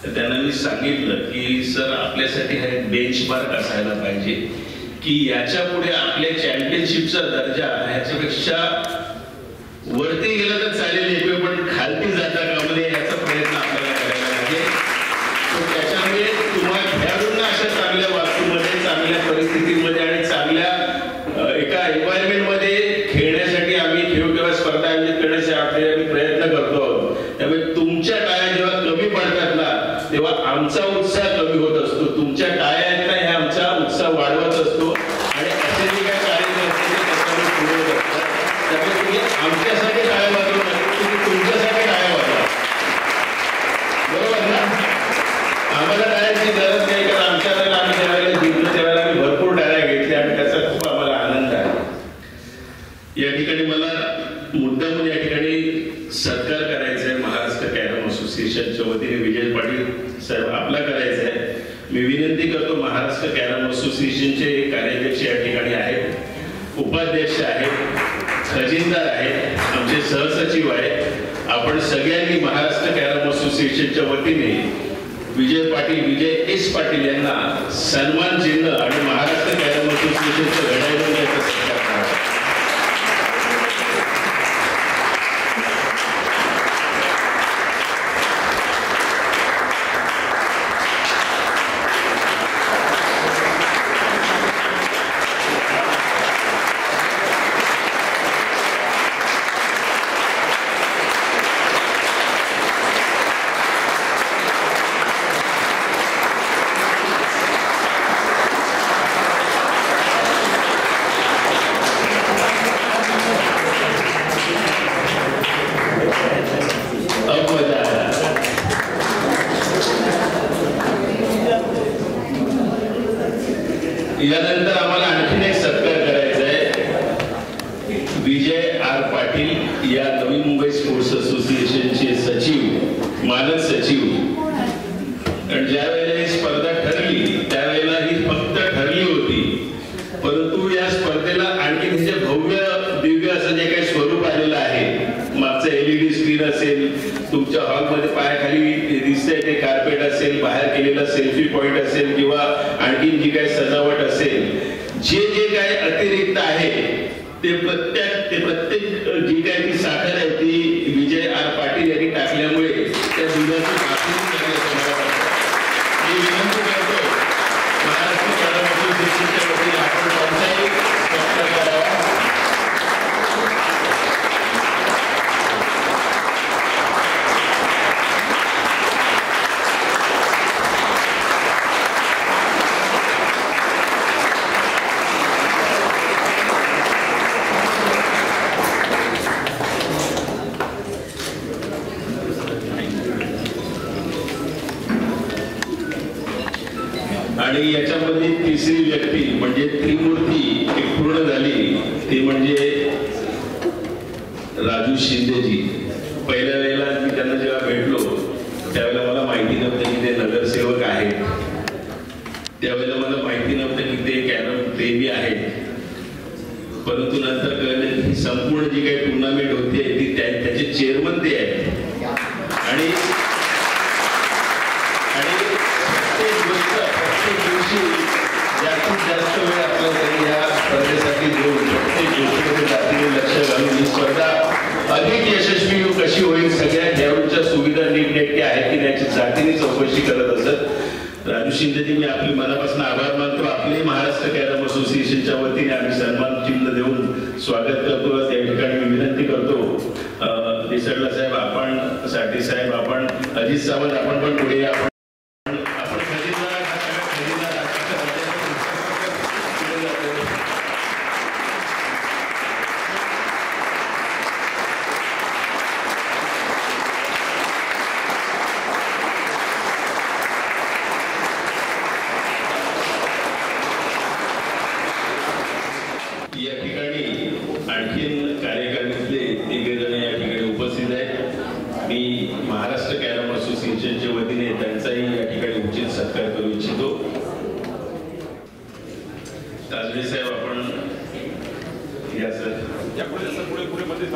तर त्यांना मी सांगितलं की सर आपल्यासाठी हा एक बेंचमार्क असायला पाहिजे की याच्या पुढे आपल्या चॅम्पियनशिपचा दर्जा ह्याच्यापेक्षा वरती गेला तर चालेल, पण खालती जाता कामा नये याचा प्रयत्न आपल्याला करायला पाहिजे. त्याच्यामुळे तुम्हाला खेळाडूंना अशा चांगल्या वास्तूमध्ये, चांगल्या परिस्थितीमध्ये आणि चांगल्या एका एन्व्हायरमेंटमध्ये खेळण्यासाठी आम्ही खेळ किंवा स्पर्धा आयोजित करण्यासाठी आम्ही प्रयत्न करतो आहोत. त्यामुळे तुमच्या टाळ्या जेव्हा कमी पडतात ना तेव्हा आमचा उत्साह कमी होत असतो. तुमच्या टाळ्यांना हे आमचा उत्साह वाढवत असतो आणि असे जे काही कार्यकर्ते त्याच्यावर पुढे असतात. त्यामुळे तुम्ही आमच्यासाठी टाळ्या वाजवू नका, तुम्ही तुमच्यासाठी टाळ्या वाजवा. बरोबर ना? आम्हाला टाळ्यांची गरज नाही, कारण आमच्या वेळेला आम्ही त्यावेळेला जिंकलो त्यावेळेला आम्ही भरपूर टाळ्या घेतल्या आणि त्याचा खूप आम्हाला आनंद आहे. या ठिकाणी मला मुद्दामून या ठिकाणी सत्कार करायचा आहे महाराष्ट्र कॅरम असोसिएशनच्या वतीने. विजय पाटील साहेब आपला करायचा आहे. मी विनंती करतो, महाराष्ट्र कॅरम असोसिएशनचे कार्याध्यक्ष या ठिकाणी आहेत, उपाध्यक्ष आहेत, खजिनदार आहेत, आमचे सहसचिव आहेत. आपण सगळ्यांनी महाराष्ट्र कॅरम असोसिएशनच्या वतीने विजय पाटील, विजय एस पाटील यांना सन्मान चिन्ह आणि महाराष्ट्र कॅरम असोसिएशनचं घड्याळ याचा सत्कार करावा. यानंतर आम्हाला आणखीन एक सत्कार करायचा आहे. विजय आर पाटील या नवी मुंबई स्पोर्ट्स असोसिएशनचे सचिव, मानद सचिव. आणि ज्या वेळेला ही स्पर्धा ठरली त्यावेळेला ही फक्त ठरली होती, परंतु या स्पर्धेला आणखी तिचे भव्य दिव्य असं जे काही स्वरूप आलेलं आहे, मागचं LED स्क्रीन असेल, तुमच्या हॉलमध्ये पायाखाली दिसतंय ते कार्पेट असेल, बाहेर केलेला सेल्फी पॉइंट असेल किंवा आणखी जी काही सजावट असेल, जे जे काही अतिरिक्त आहे ते प्रत्येक जी काही ती साखर आहे ती विजय आर पाटील यांनी टाकल्यामुळे त्या दुधाची मी विनंती करतो महाराष्ट्र कॅरम असोसिएशनच्या वतीने आपण कोणताही सत्कार करावा. आणि याच्यामध्ये तिसरी व्यक्ती म्हणजे त्रिमूर्ती एक पूर्ण झाली, ती म्हणजे राजू शिंदेजी. पहिल्या वेळेला मी त्यांना जेव्हा भेटलो त्यावेळेला मला माहिती नव्हतं की ते नगरसेवक आहेत, त्यावेळेला मला माहिती नव्हतं की ते कॅरम प्रेमी आहेत. परंतु नंतर कळलं की संपूर्ण जी काही टुर्नामेंट होती ती त्याचे चेअरमन ते आहेत. आणि प्रत्येक दिवशी जास्तीत जास्त वेळ आपल्याला या स्पर्धेसाठी देऊन प्रत्येक गोष्टीमध्ये जातीने लक्ष घालून ही स्पर्धा अधिक यशस्वी कशी होईल, सगळ्या खेळाडूंच्या सुविधा नीटनेटक्या आहेत की त्याची जातीने चौकशी करत असत. राजू शिंदेजी, मी आपले मनापासून आभार मानतो. आपले महाराष्ट्र कॅरम असोसिएशनच्या वतीने आम्ही सन्मान चिन्ह देऊन स्वागत करतो. त्या ठिकाणी मी विनंती करतो देसरला साहेब, आपण साठी साहेब, आपण अजित सावंत, आपण पण पुढे या. या ठिकाणी आणखीन कार्यकारिणीतले तिघेजण या ठिकाणी उपस्थित आहेत. मी महाराष्ट्र कॅरम असोसिएशनच्या वतीने त्यांचाही या ठिकाणी उचित सत्कार करू इच्छितो. ताजवे साहेब, आपण या सर पुढे मध्ये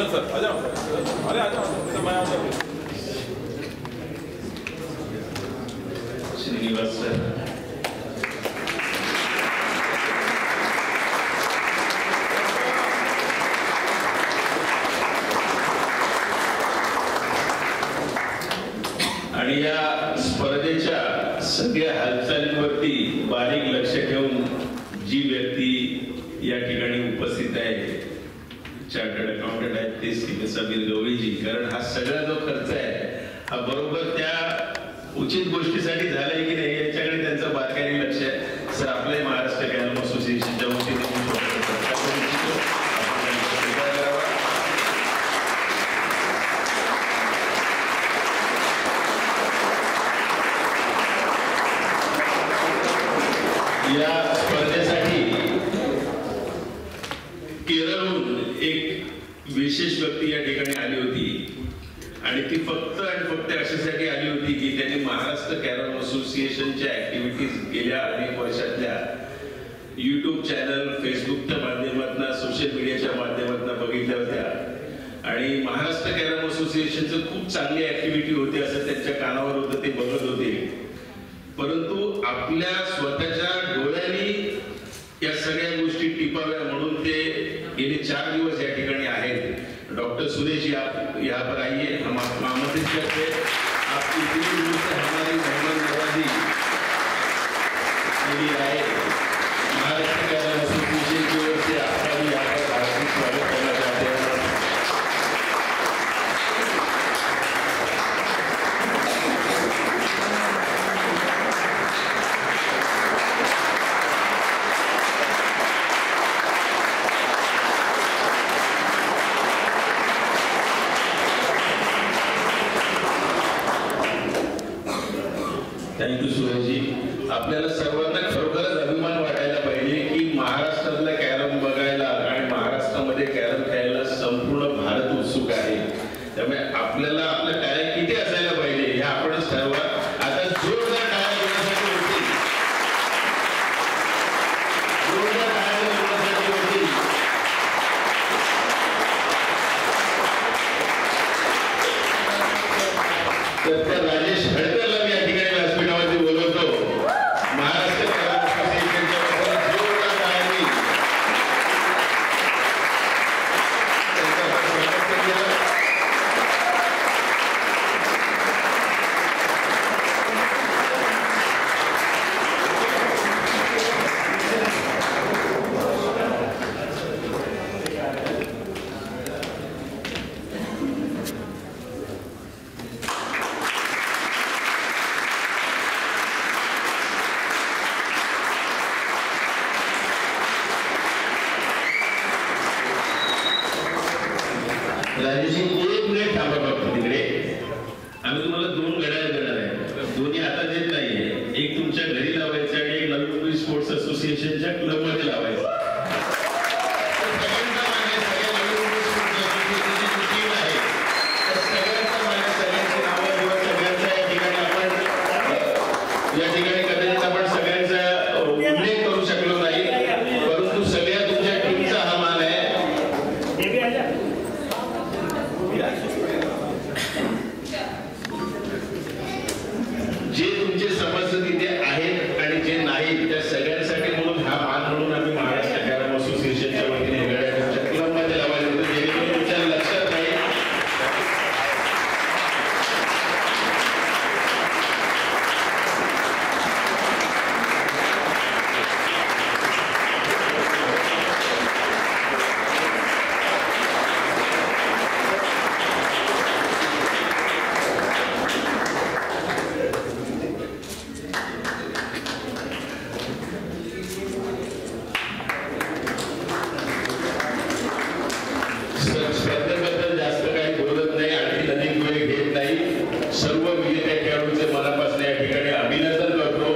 सर आ जाओ. अरे आ जाओ, मैं आ जाऊँ. श्रीनिवास सर, आणि या स्पर्धेच्या सगळ्या हालचालींवरती बारीक लक्ष ठेवून जी व्यक्ती या ठिकाणी उपस्थित आहे, चार्टर्ड अकाउंटंट आहेत ते श्री समीर गवळीजी. कारण हा सगळा जो खर्च आहे हा बरोबर त्या उचित गोष्टीसाठी झालाय की नाही याच्याकडे त्यांचं बारकाईने लक्ष आहे. सर, आपल्या महाराष्ट्र कॅरम असोसिएशनच्या वतीने या स्पर्धेसाठी केरळहून एक विशेष व्यक्ती या ठिकाणी आली होती आणि ती फक्त आणि फक्त अशासाठी आली होती की त्यांनी महाराष्ट्र कॅरम असोसिएशनच्या ऍक्टिव्हिटीज गेल्या अनेक वर्षातल्या युट्यूब चॅनल, फेसबुकच्या माध्यमातून, सोशल मीडियाच्या माध्यमातून बघितल्या होत्या आणि महाराष्ट्र कॅरम असोसिएशनचं खूप चांगली ऍक्टिव्हिटी होती असं त्यांच्या कानावर होतं, ते बघत होते. परंतु आपल्या स्वतःच्या डोळ्यांनी या सगळ्या गोष्टी टिपाव्या म्हणून ते गेले 4 दिवस या ठिकाणी आहेत. डॉक्टर सुरेश आप यहाँ पर आइए, हम आपको आमंत्रित करते हैं. आपकी पूरी रूप से हमारी मेहमान नवाजी मेरी आए. महाराष्ट्र कॅरम असोसिएशन की ओर से आपका भी यहाँ पर हार्दिक स्वागत करना चाहते हैं. थँक्यू सुरेशजी. आपल्याला सर्वांना खरोखरच अभिमान वाटायला पाहिजे की महाराष्ट्रातला कॅरम बघायला आणि महाराष्ट्रामध्ये कॅरम खेळायला संपूर्ण भारत उत्सुक आहे. त्यामुळे आपल्याला आपलं टॅलेंट किती असायला पाहिजे हे आपणच ठरवा. आता जोरदार टाळ्या देण्यासाठी होतील, जोरदार टाळ्या देण्यासाठी होतील. तर त्या राजेश हडकरला मी या ठिकाणी व्यासपीठावरती बोलवतो. महाराष्ट्र कॅरम असोसिएशनच्या वतीने जोरदार टाळ्यांनी त्यांचं स्वागत करूया. राजेशजी, 1 मिनिट थांबा फक्त तिकडे. आम्ही तुम्हाला 2 घड्याळ देणार आहे. दोन्ही आता देत नाहीये. एक तुमच्या घरी लावायचं आणि एक नवी मुंबई स्पोर्ट्स असोसिएशनच्या क्लब मध्ये लावायचं. सगळ्यांचा मान आहे, सगळ्या नवी मुंबई स्पोर्ट्स असोसिएशनची जी टीम आहे त्या सगळ्यांचा मान आहे, सगळ्यांची नावं किंवा सगळ्यांचा या ठिकाणी कदाचित आपण सगळ्यांचा उल्लेख करू शकलो नाही, परंतु सगळ्या तुमच्या टीमचा हा मान आहे. जे तुमचे सभासद इथे आहेत आणि जे नाहीत त्या सगळ्यांसाठी म्हणून हा मान म्हणून आम्ही महाराष्ट्र कॅरम असोसिएशनच्या वतीने तुमच्या क्लबमध्ये लावायला होतं, जेणेकरून तुमच्या लक्षात नाही. स्पर्धेबद्दल जास्त काही बोलत नाही, आणखी अधिक वेळ घेत नाही. सर्व विजेत्या खेळाडूंचे मनापासून या ठिकाणी अभिनंदन करतो.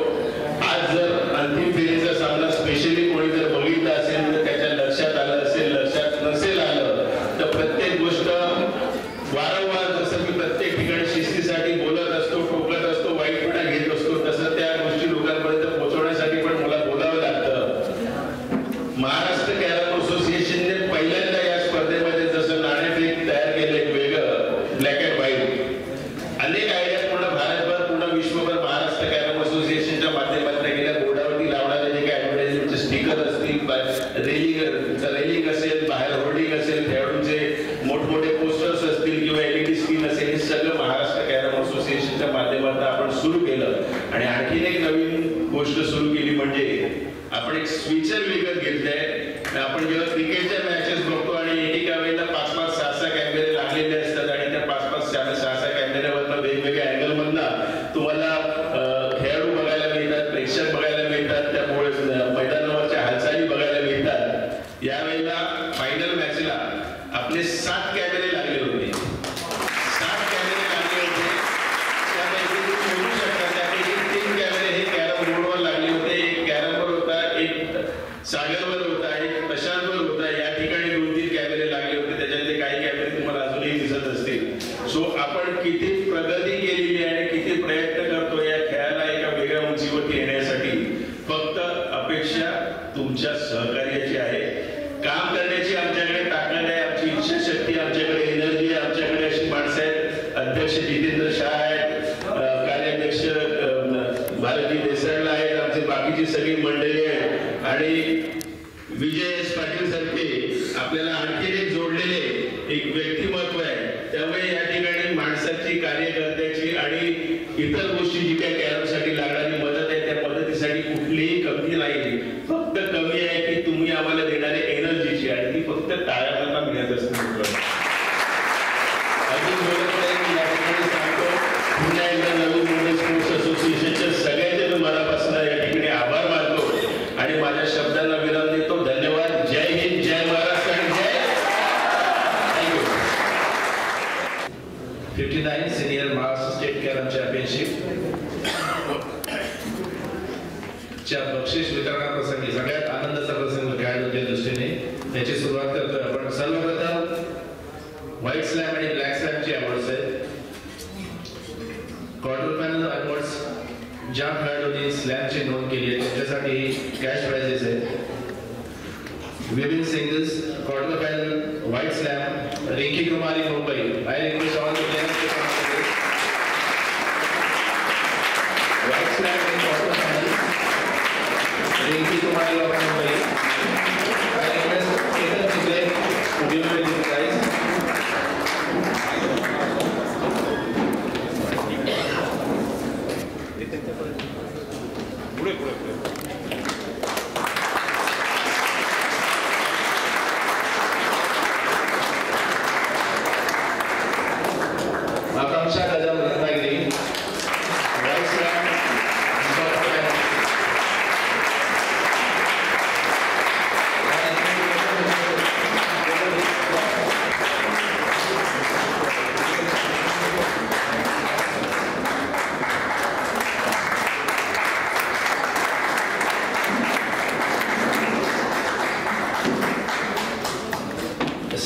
आज जर अंतिम फेरीचा सामना स्पेशली कोणी जर बघितला असेल तर त्याच्या लक्षात आलं असेल, लक्षात नसेल आलं तर प्रत्येक गोष्ट वारंवार जसं मी प्रत्येक ठिकाणी शिस्तीसाठी बोलत असतो, टोकत असतो, वाईटपणा घेत असतो, तसं त्या गोष्टी लोकांपर्यंत पोहोचवण्यासाठी पण मला बोलावं लागतं. महाराष्ट्र कॅरम असोसिएशनने पहिल्यांदा या स्पर्धेमध्ये जसं नाणेफेक तयार केलं एक वेगळं ब्लॅक अँड व्हाईट, अनेक आयडिया आपण एक स्विचर विकत घेतलंय. आपण जेव्हा क्रिकेटच्या मॅचेस बघतो आणि एकेका वेळेला 5-5, 6-6 कॅमेरे लागलेले असतात आणि त्या 5-5, 6-6 कॅमेऱ्यावरनं वेगवेगळ्या अँगल मधनं तुम्हाला खेळाडू बघायला मिळतात, प्रेक्षक बघायला मिळतात, त्यामुळे मैदानावरच्या हालचाली बघायला मिळतात. यावेळेला फायनल मॅचला आपले 7 कॅमेरे लागले होते. 7 कॅमेरे लागले होते. त्यापैकी तुम्ही बघू शकता त्यापैकी 3 कॅमेरे हे कॅरम बोर्डवर लागले होते. एक कॅरमवर होता, एक सागरवर होता, एक प्रशांतवर होता. या ठिकाणी 2-3 कॅमेरे लागले होते. त्याच्यातले काही कॅमेरे तुम्हाला अजूनही दिसत असतील. सो आपण किती प्रगती केलेली आहे, किती प्रयत्न करतो या खेळाला एका वेगळ्या उंचीवरती येण्यासाठी. फक्त अपेक्षा तुमच्या सहकार्याची आहे. काम करण्याची आमच्याकडे ताकद आहे, आमची इच्छाशक्ती, आमच्याकडे एनर्जी आहे, आमच्याकडे अशी माणसं आहेत. अध्यक्ष जितेंद्र शाह आहेत, कार्याध्यक्ष भारती देसाईला आहेत, आमची बाकीची सगळी मंडळी आहेत आणि विजय एस पाटील सारखे आपल्याला आणखी एक जोडलेले एक व्यक्तिमत्व आहे. त्यामुळे या ठिकाणी माणसाची, कार्यकर्त्याची आणि इतर गोष्टी जी काही कॅरमसाठी लागणारी मदत आहे त्या मदतीसाठी कुठलीही कमी नाही. फक्त कमी आहे की तुम्ही आम्हाला देणारी एनर्जीची आणि ती फक्त टाळ्यांना मिळत असते. अजून बोलत नाही मी या ठिकाणी सांगतो, पुन्हा एकदा नवी मुंबई स्पोर्ट्स असोसिएशनच्या सगळ्यांचे मी मनापासून या ठिकाणी आभार मानतो आणि माझ्या शब्दांना विराम देतो. धन्यवाद. जय हिंद, जय महाराष्ट्र आणि जय 59 senior Maharashtra state carrom championship च्या बक्षीस वितरणाप्रसंगी सगळ्यात आनंदाचा प्रसंग खेळाडूंच्या दृष्टीने त्याची सुरुवात करतोय आपण. सर्वप्रथम व्हाईट स्लॅम आणि ब्लॅक स्लॅमची अवॉर्ड्स आहेत. क्वार्टर फायनल अवॉर्ड्स ज्या खेळाडूंनी स्लॅमची नोंद केली आहे त्यांच्यासाठी कॅश प्राइजेस आहेत. Women singles quarter final white slam Rinki Kumari Mumbai. I request all the players to come to this. White slam in quarter final Rinki Kumari of Mumbai. I request Ketan Chile to give me the prize. Akanksha Kadam Ratnagiri white slam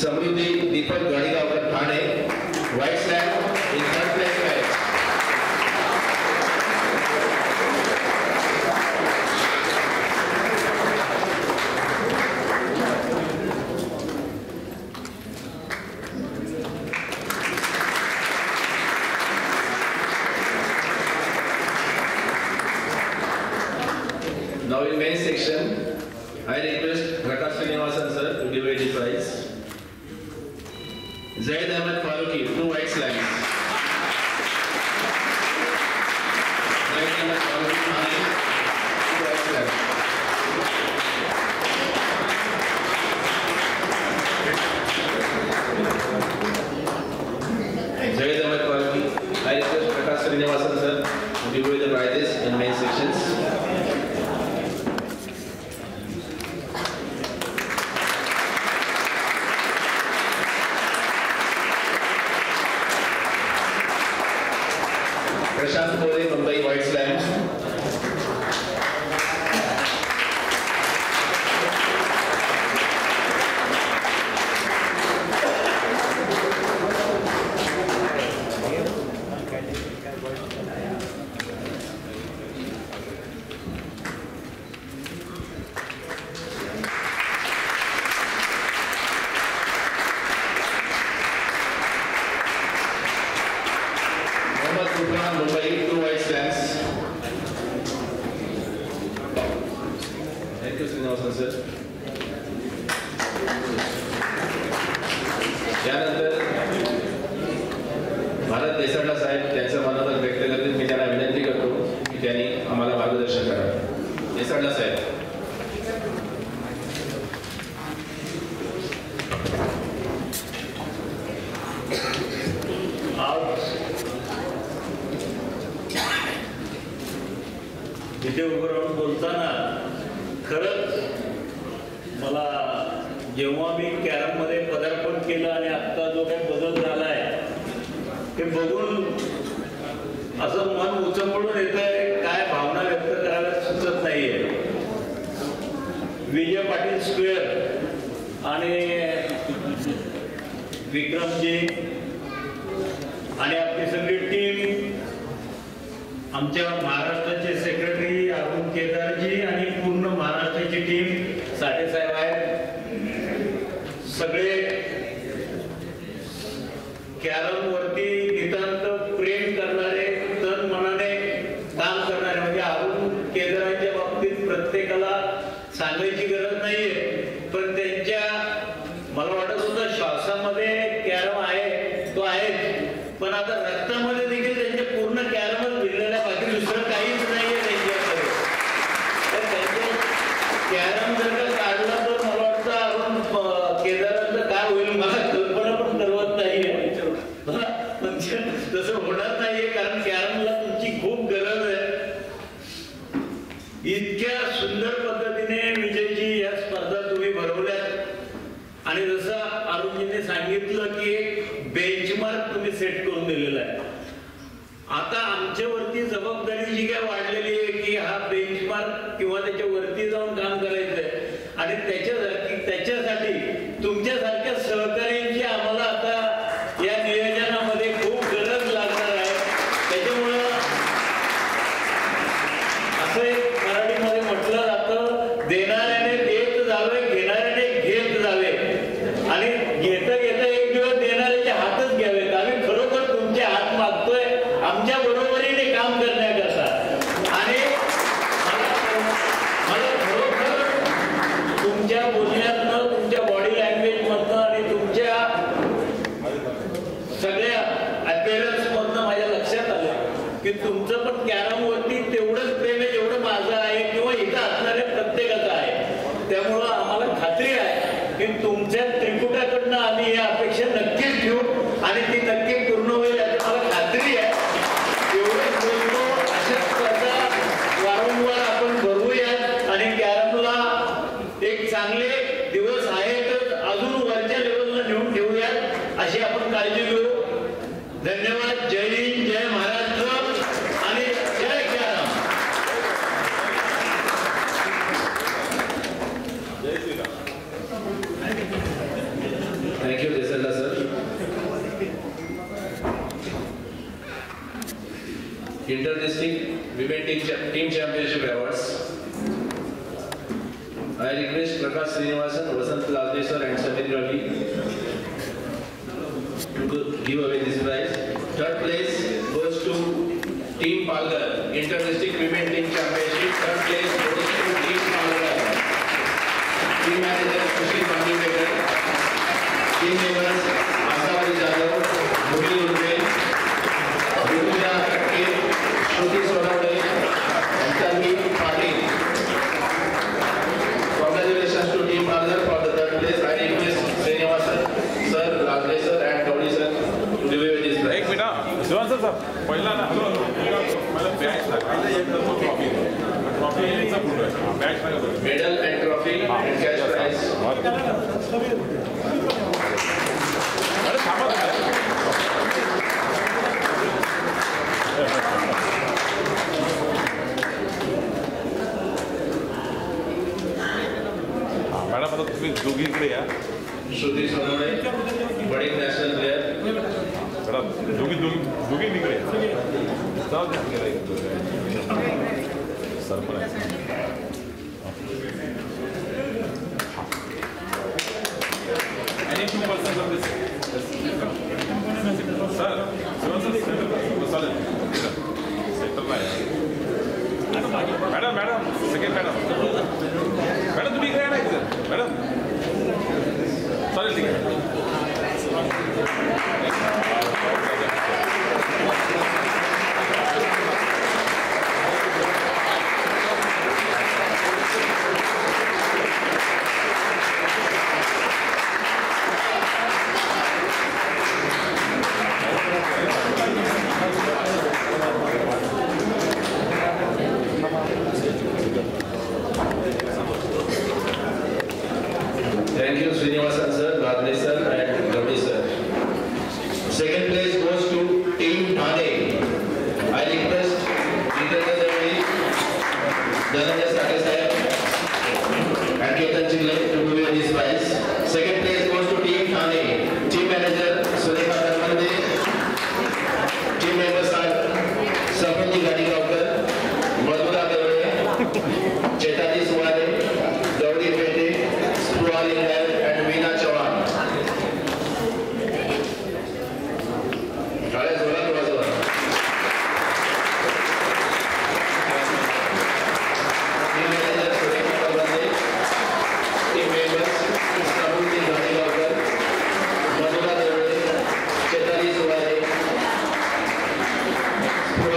Samruddhi Deepak Gadigaonkar Thane white slam in third place match. Now in main section, I request Prakash Srinivasan sir to give away the prize. Zaid Ahmed Faruqi, 2 white slams. Zaid Ahmed Faruqi, 2 white slams. Zaid Ahmed Faruqi, I request Prakash Srinivasan sir to give away the prizes in main sections. Prashant Kore Mumbai white slam. Mumbai 2 white slams. Thank you Srinivasan sir. यानंतर भारत देसाईला साहेब त्यांचं मनोबल व्यक्त करतील. मी त्यांना विनंती करतो की त्यांनी आम्हाला मार्गदर्शन करावे. देसाईला साहेब. इथे उभं राहून बोलताना खरंच मला जेव्हा मी कॅरममध्ये पदार्पण केलं आणि आत्ता जो काही बदल झाला आहे ते बघून असं मन उचंबळून येत आहे, काय भावना व्यक्त करायला सुचत नाहीये. विजय पाटील स्क्वेअर आणि विक्रमजी आणि आपली सगळी टीम, आमच्या महाराष्ट्राचे सेक्रेटरी अरुण केदारजी आणि पूर्ण महाराष्ट्राची टीम, साठेसाहेब आहेत, सगळे कॅरमवरती नितांत प्रेम करणारे, तन मनाने काम करणारे. म्हणजे अरुण केदारांच्या बाबतीत प्रत्येकाला सांगायची गरज नाहीये, पण त्यांच्या मला वाटत होतं श्वासामध्ये कॅरम आहे, तो आहे, पण आता रक्तामध्ये देखील त्यांच्या पूर्ण कॅरमच भिडलेल्या, बाकी दुसरं काहीच नाहीये त्यांच्याकडे. तर त्यांचे कॅरम जर का काढला तर मला वाटतं अरुण केदारांचं काय होईल मला कल्पना पण करवत नाहीये. म्हणजे तसं होणार नाहीये, कारण कॅरमला तुमची खूप गरज आहे. इतक्या सुंदर पद्धतीने विजयजी या स्पर्धा तुम्ही भरवल्यात आणि जसं अरुणजीने सांगितलं की एक बेंचमार्क तुम्ही सेट करून दिलेला आहे. आता आमच्यावरती जबाबदारी जी काय वाढलेली आहे की हा बेंचमार्क किंवा त्याच्या वरती जाऊन काम करायचंय आणि त्याच्यासाठी तुमच्यासारख्या सहकार्यांची आम्हाला आता या नियोजनामध्ये खूप गरज लागणार आहे. त्याच्यामुळं असं एक मराठीमध्ये म्हटलं जातं, देणाऱ्याने देत जावे, घेणाऱ्याने घेत जावे आणि घेता घेता एक दिवस देणाऱ्याचे हातच घ्यावेत. आम्ही खरोखर तुमचे हात मागतोय आमच्या बरोबरीने काम करण्याकरता. आणि मला खरोखर तुमच्या बोलण्यातनं, तुमच्या बॉडी लँग्वेज मधनं आणि तुमच्या सगळ्या अपीअरन्स मधनं माझ्या लक्षात आलं की तुमचं पण कॅरमवरती तेवढंच प्रेम आहे जेवढं माझं आहे किंवा इथं असणाऱ्या प्रत्येकाचं आहे. त्यामुळं आम्हाला खात्री आहे की तुमच्या त्रिकुटाकडनं आम्ही ही अपेक्षा नक्कीच ठेवू आणि ती नक्की पूर्ण होईल याची मला खात्री आहे. एवढंच बोलतो, अशा स्पर्धा वारंवार आपण भरवूयात आणि कॅरमला एक चांगले दिवस आहेतच, अजून वरच्या लेवलला नेऊन ठेवूयात अशी आपण काळजी घेऊ. धन्यवाद. जय हिंद, जय महाराष्ट्र आणि जय carrom. Thank you, Desella sir. Inter-district Women Team Championship Awards. I request Prakash Srinivasan, Vasant Lalde sir and Samir Ravi to give away this prize. Third place goes to Team Palgar, Inter-district Women Team Championship. Third place goes to Team Palgar. Team manager Sushil Pandikar. Team members Asawari Jadhav, Murli Urbe, Rutuja Kakke, Shruti Sonawade, and Tanvi Patil. Congratulations to Team Palgar for the third place. I request Srinivasan sir, Lalde sir and Kaudi sir to give away this prize. एक मिनिट शिवान सर पहिला ना मला batch trophy batch Medal and trophy and cash prize. अरे थांबा मॅडम आता तुम्ही दोघीकडे या. Shruti Sonawade, budding national player. Madam दोघी तिकडे जाऊ द्या. Sarpanch any 2 persons of this sir चालेल मॅडम सेकंड मॅडम तुम्ही इकडे नाही सर मॅडम चालेल ठीक आहे.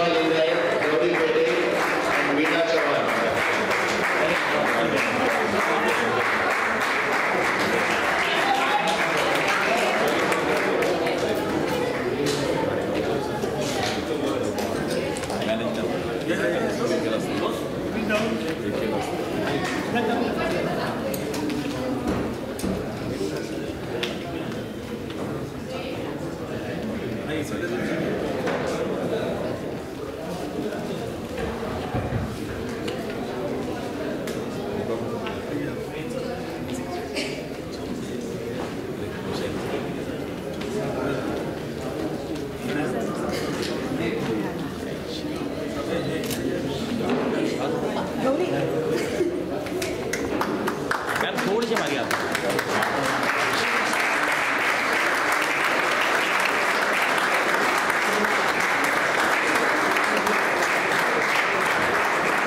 Neha Linday, Gauri Pede, and Meena Chavan.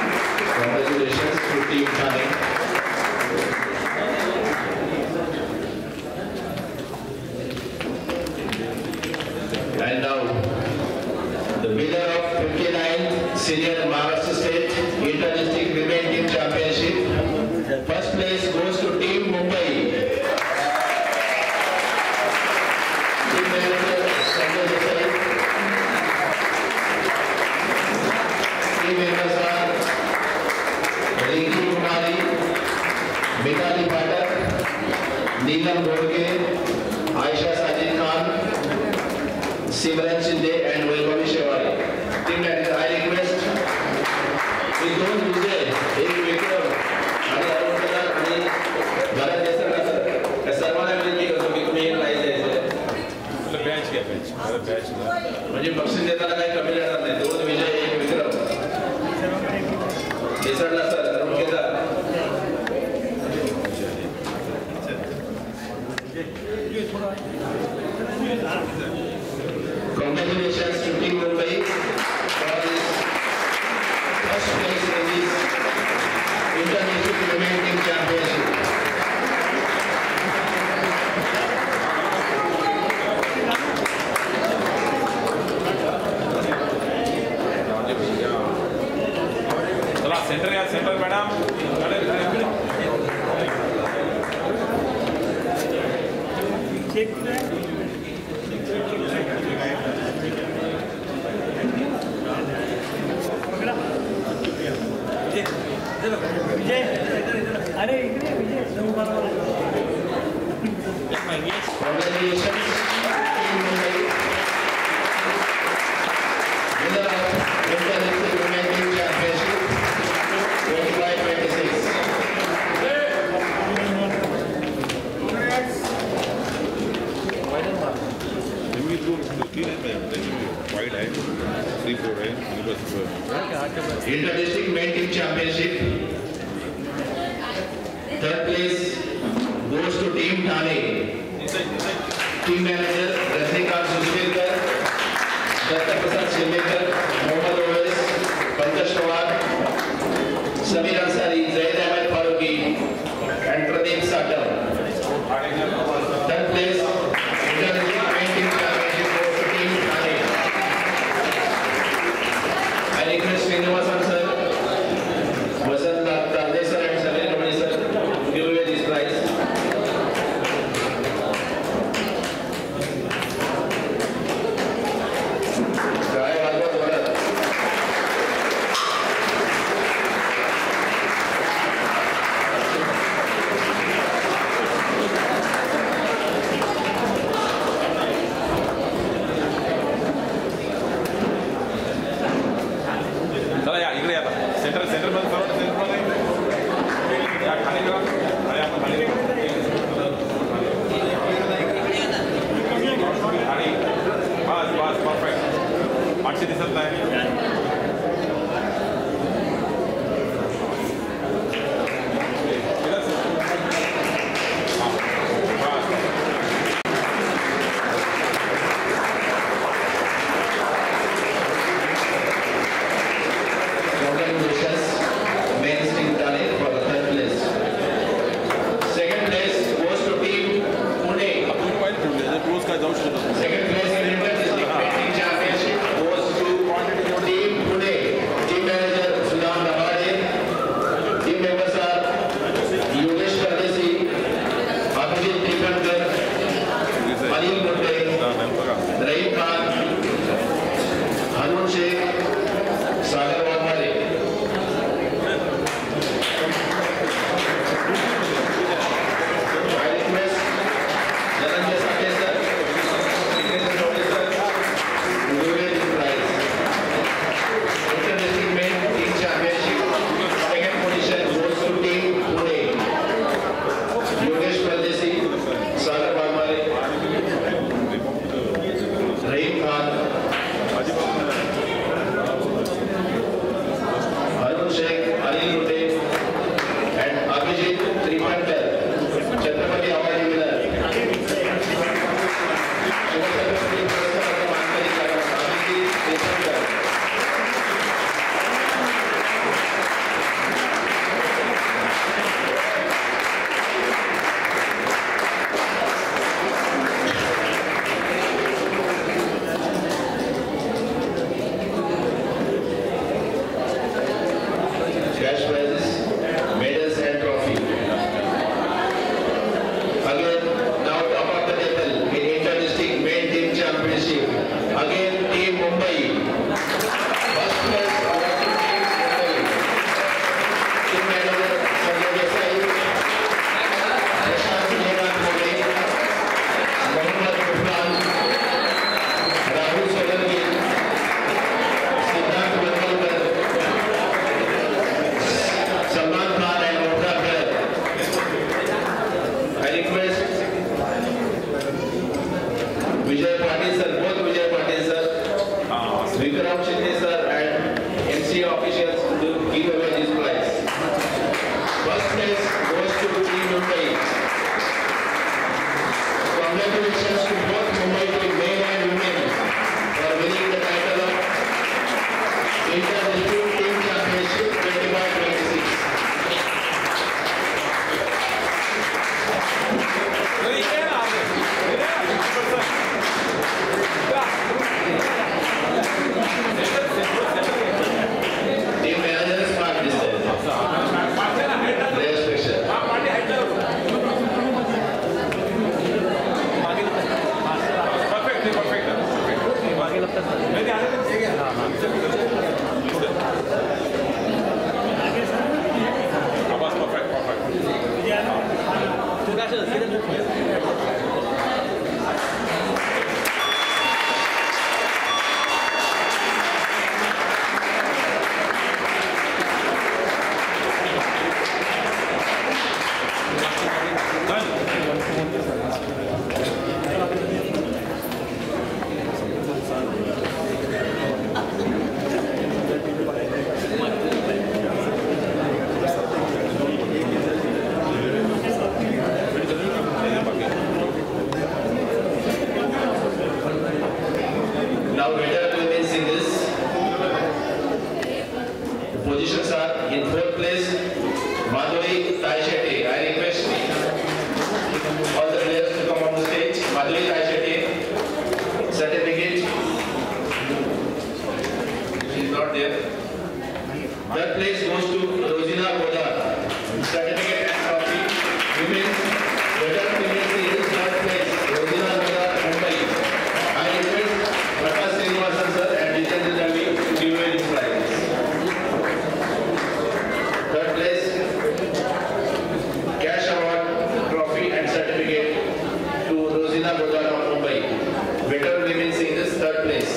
Congratulations to Team Thane. And now, the winner of 59th Senior Maharashtra State Inter-District Women Team Championship. First place goes to Team Mumbai. Team manager Sanjay Desai. Team members are Rinki Kumari, Mitali Patak, Neelam Godge, Aisha Sajid Khan, Simran Shinde and Vaibhavi Shewari. Team manager, I request we don't use एक विक्रम आणि अरुण कदर आणि भरत देसाई या सर्वांना विनंती करतो की तुम्ही एक प्राइज द्यायचं बॅच घ्या बॅच म्हणजे बक्षीस देताना काही कमी राहणार नाही. दोन विजय एक विक्रम देसाईला sir Arun Kedar. Congratulations to Team Mumbai for this first place in this Inter-District Women Team Championship. चला सेंटर या सेंटर मॅडम अरे इकडे विजय Congratulations, Team Mumbai. Winner of Inter-District Women Team Championship 25-26. Wide आहे 3-4 आहे आणि बस Inter-District Men Team Championship. Third place goes to Team Thane. Team manager Rajnikant Susvirkar, Datta Prasad Shirmekar, Mohammad Owais, Pankaj Pawar, Samir Ansari, Zaid Ahmed Faruqi, and Pradeep Satar. Third place Inter-District Men Team Championship goes to Team Thane. I request Srinivasan sir, Vasant Talde sir and Samir Ramani sir to give away this prize. Jai Bhagwat Bharat. चला या इकडे आता सेंटर सेंटर मध्ये सर्व सेंटर मध्ये या खाली करा आणि आपण खाली आणि बस बस परफेक्ट पाठशी दिसत नाही Congratulations, men's team Thane for the third place. Second place goes to Team Pune. आपण मोबाईल ठेवले रोज काय जाऊ शकतो Second place in Inter-District Men Team Championship goes to Team MCA officials to give away this prize. First place goes to Team Mumbai. Congratulations to both Mumbai team, men and women, for winning the title of Inter-District Team Championship 25-26. Team manager is part this time. Player special. Now better women singles. The positions are in fourth place Madhuri Tai Shetty. I request all the players to come on the stage. Madhuri Tai Shetty, certificate. She is not there. Third place goes to Rosina Koda. Certificate and trophy. Women's better women singles third place Rosina Koda, Mumbai. I request Prakash Srinivasan sir and Jitendra Ravi to give away this prize. Third place, cash award, trophy and certificate to Rosina Godala of Mumbai. Better women singles, third place.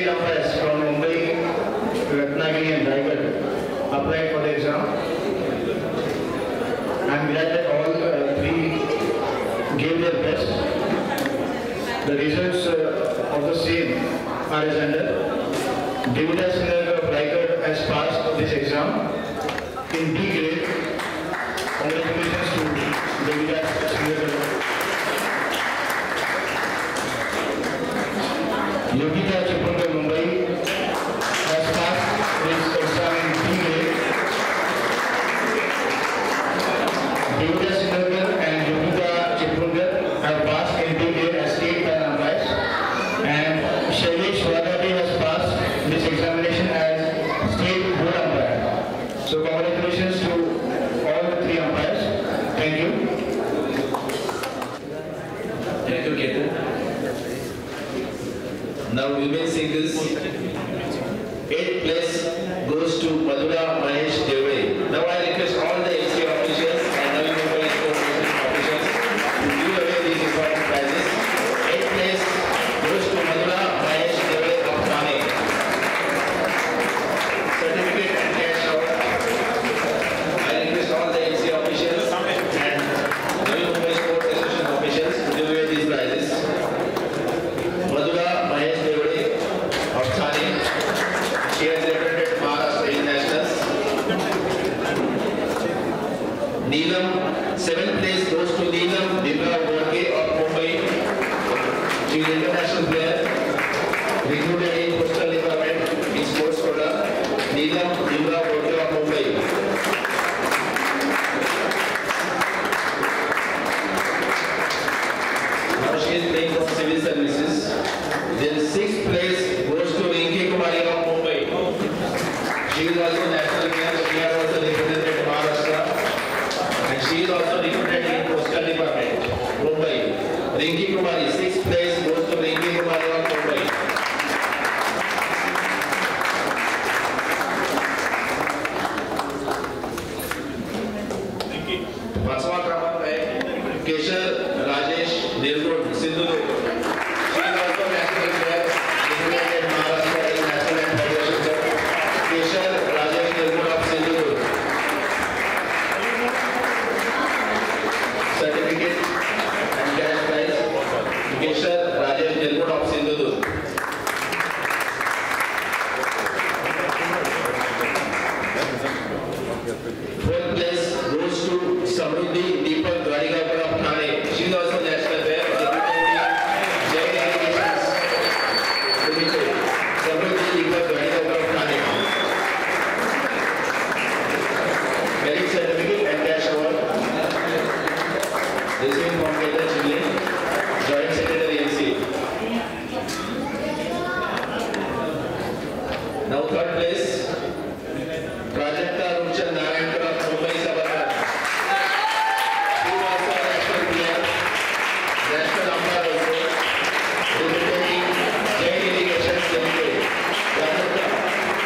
8 umpires from Mumbai, Ratnagiri and Raigad applied for the exam. I am glad that all three gave their best. The results of the same are as under. Devidas Singh of Raigad has passed this exam in B grade. Congratulations to Devidas Singh. Yogita Chipundar Mumbai has passed this exam in B grade. Devidas Singh and Yogita Chipundar have passed in B grade as state pan umpires, and Shailesh Wadati has passed this examination as state board umpire. So congratulations to all the three umpires. Thank you. Thank you, Ketan. Now women's singles. 8th place goes to Madhura Mahesh Devade. Now I request all the MC officials and Navi Mumbai Sport officials to give away these important prizes. 8th place goes to Madhura Mahesh Devade of Thane. Certificate and cash out. I request all the MC officials and Navi Mumbai Sport Association officials to give away these prizes. Madhura Mahesh Devade of Thane. She has represented Maharashtra Internationals. Neelam, 7th place goes to Neelam Dimra Gorke of Mumbai. She is an international player, recruited in Postal Department in Sports Quota. Neelam Dimra Gorke of Mumbai. Now she is playing for civil services. Then 6th place goes to Rinki Kumari of Mumbai. She is also national player. She has also represented Maharashtra, and she is also recruited in Postal Department, Mumbai. Rinki Kumari, 6th place goes to Rinki Kumari of Mumbai. पाचवा क्रमांक आहे केशर Rajesh देवगुण Sindhudurg. She is also national player, represented Maharashtra in National and Federation Cup. Keshav Rajesh Nirgul of Sindhudurg. Certificate and cash prize. Keshav Rajesh Nirgul of Sindhudurg. 4th place goes to Samruddhi Deepak Dwarikapur of Thane. She is also national player. Samruddhi Deepak Dwarikapur of Thane. Merit certificate and cash award. Receiving from Ketan Chile, Joint Secretary MC. Now 3rd place, Prajakta Ruchand Narayankar of Mumbai Sabarkar. She is also a national player, national umpire also, representing Jain Irrigation Limited. Prajakta,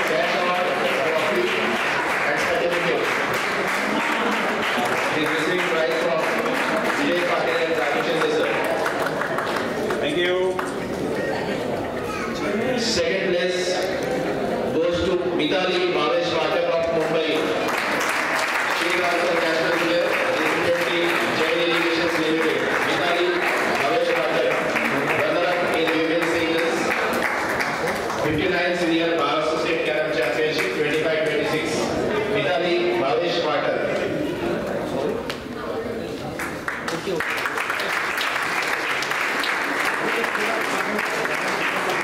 cash award, trophy and certificate. She is receiving prize from Vijay Patil and Rakesh sir. Thank you. 2nd place goes to Mitali Bhavesh Patel of Mumbai. She is also a national player, representing Jain Irrigation Limited. Mitali Bhavesh Patel, runner-up in women's singles, 59 Senior Maharashtra State Carom Championship 25-26. Mitali Bhavesh Patel.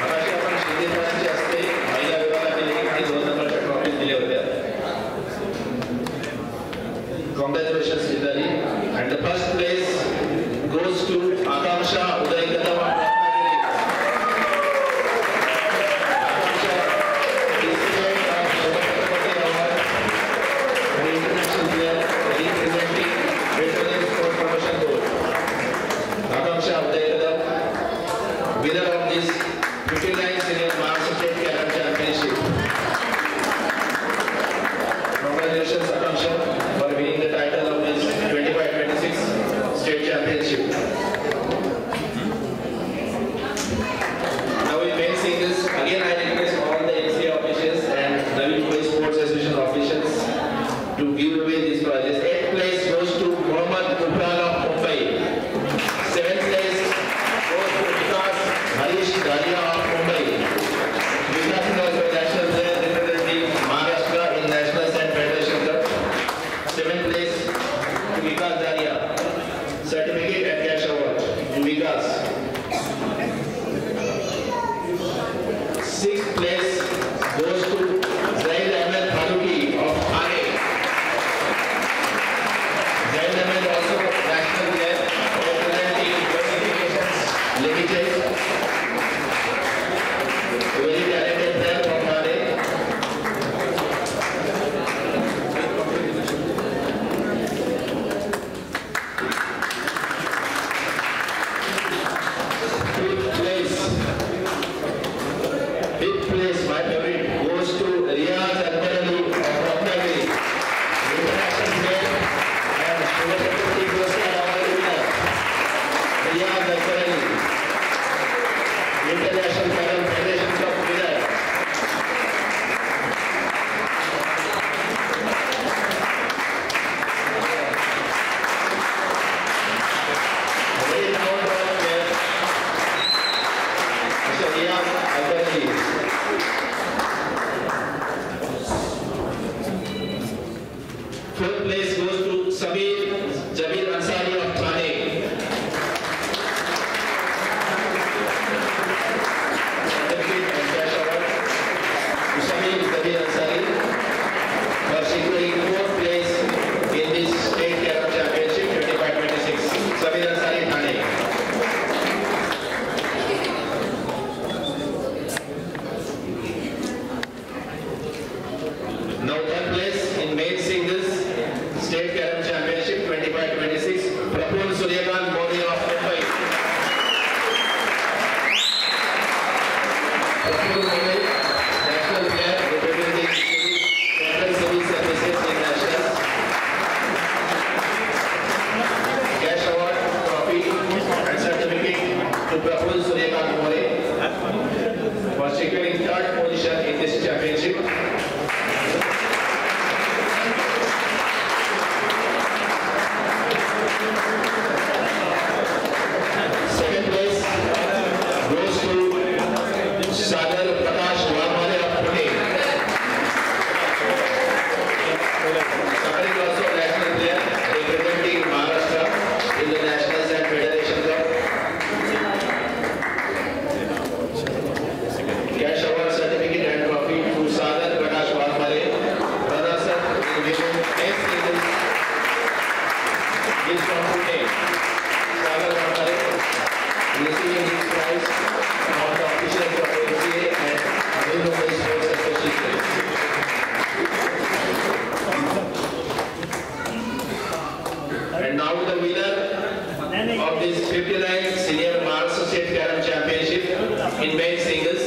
मगाशी आपण शिंदे सरांच्या हस्ते महिला विभागाने 1 आणि 2 नंबरच्या ट्रॉफीज दिल्या होत्या. Congratulations, Mitali. And the first place goes to Akanksha Uday Kadam of Ratnagiri. Akanksha is recipient of Shobhakapati Award, an international player representing Veterans Sport Promotion Board. certificate and cash award. Vikas. 6th place goes to Zaid Ahmed Faruqi of Thane. Zaid Ahmed also national player representing Qualifications Limited. Very talented player from Thane. Fifth place, my favorite, goes to Riyaz Akbarali of Ratnagiri. International player and Shubhakirti Puraskar award winner. Riyaz Akbarali. International Padel Federation Cup winner. Very down-to-earth player. Mr. Riyaz Akbarali. Fourth place goes to Sabir Jabir Ansari of Thane. Certificate and cash award to Sabir Jabir Ansari for securing 4th place in this state Carom Championship 25-26. Sabir Ansari, Thane. Now 3rd place in main singles state Carom Championship 25-26. Prapul Suryakant Modi of Mumbai. Prapul Modi, national player representing Central Civil Services in nationals. Cash award, trophy and certificate to Prapul Suryakant Modi for securing 3rd position in this championship. Second place goes to Sagar Prakash Wagmare of Pune. Sagar is also a national player representing Maharashtra in the Nationals and Federation Cup. Cash award, certificate and trophy to Sagar Prakash Wagmare, runners-up in women men's singles. He is from Pune. Sagar Wagmare receiving his prize from the officials of NCA and Navi Mumbai Sports Association. And now the winner of this 59th Senior Mars State Carom Championship in men's singles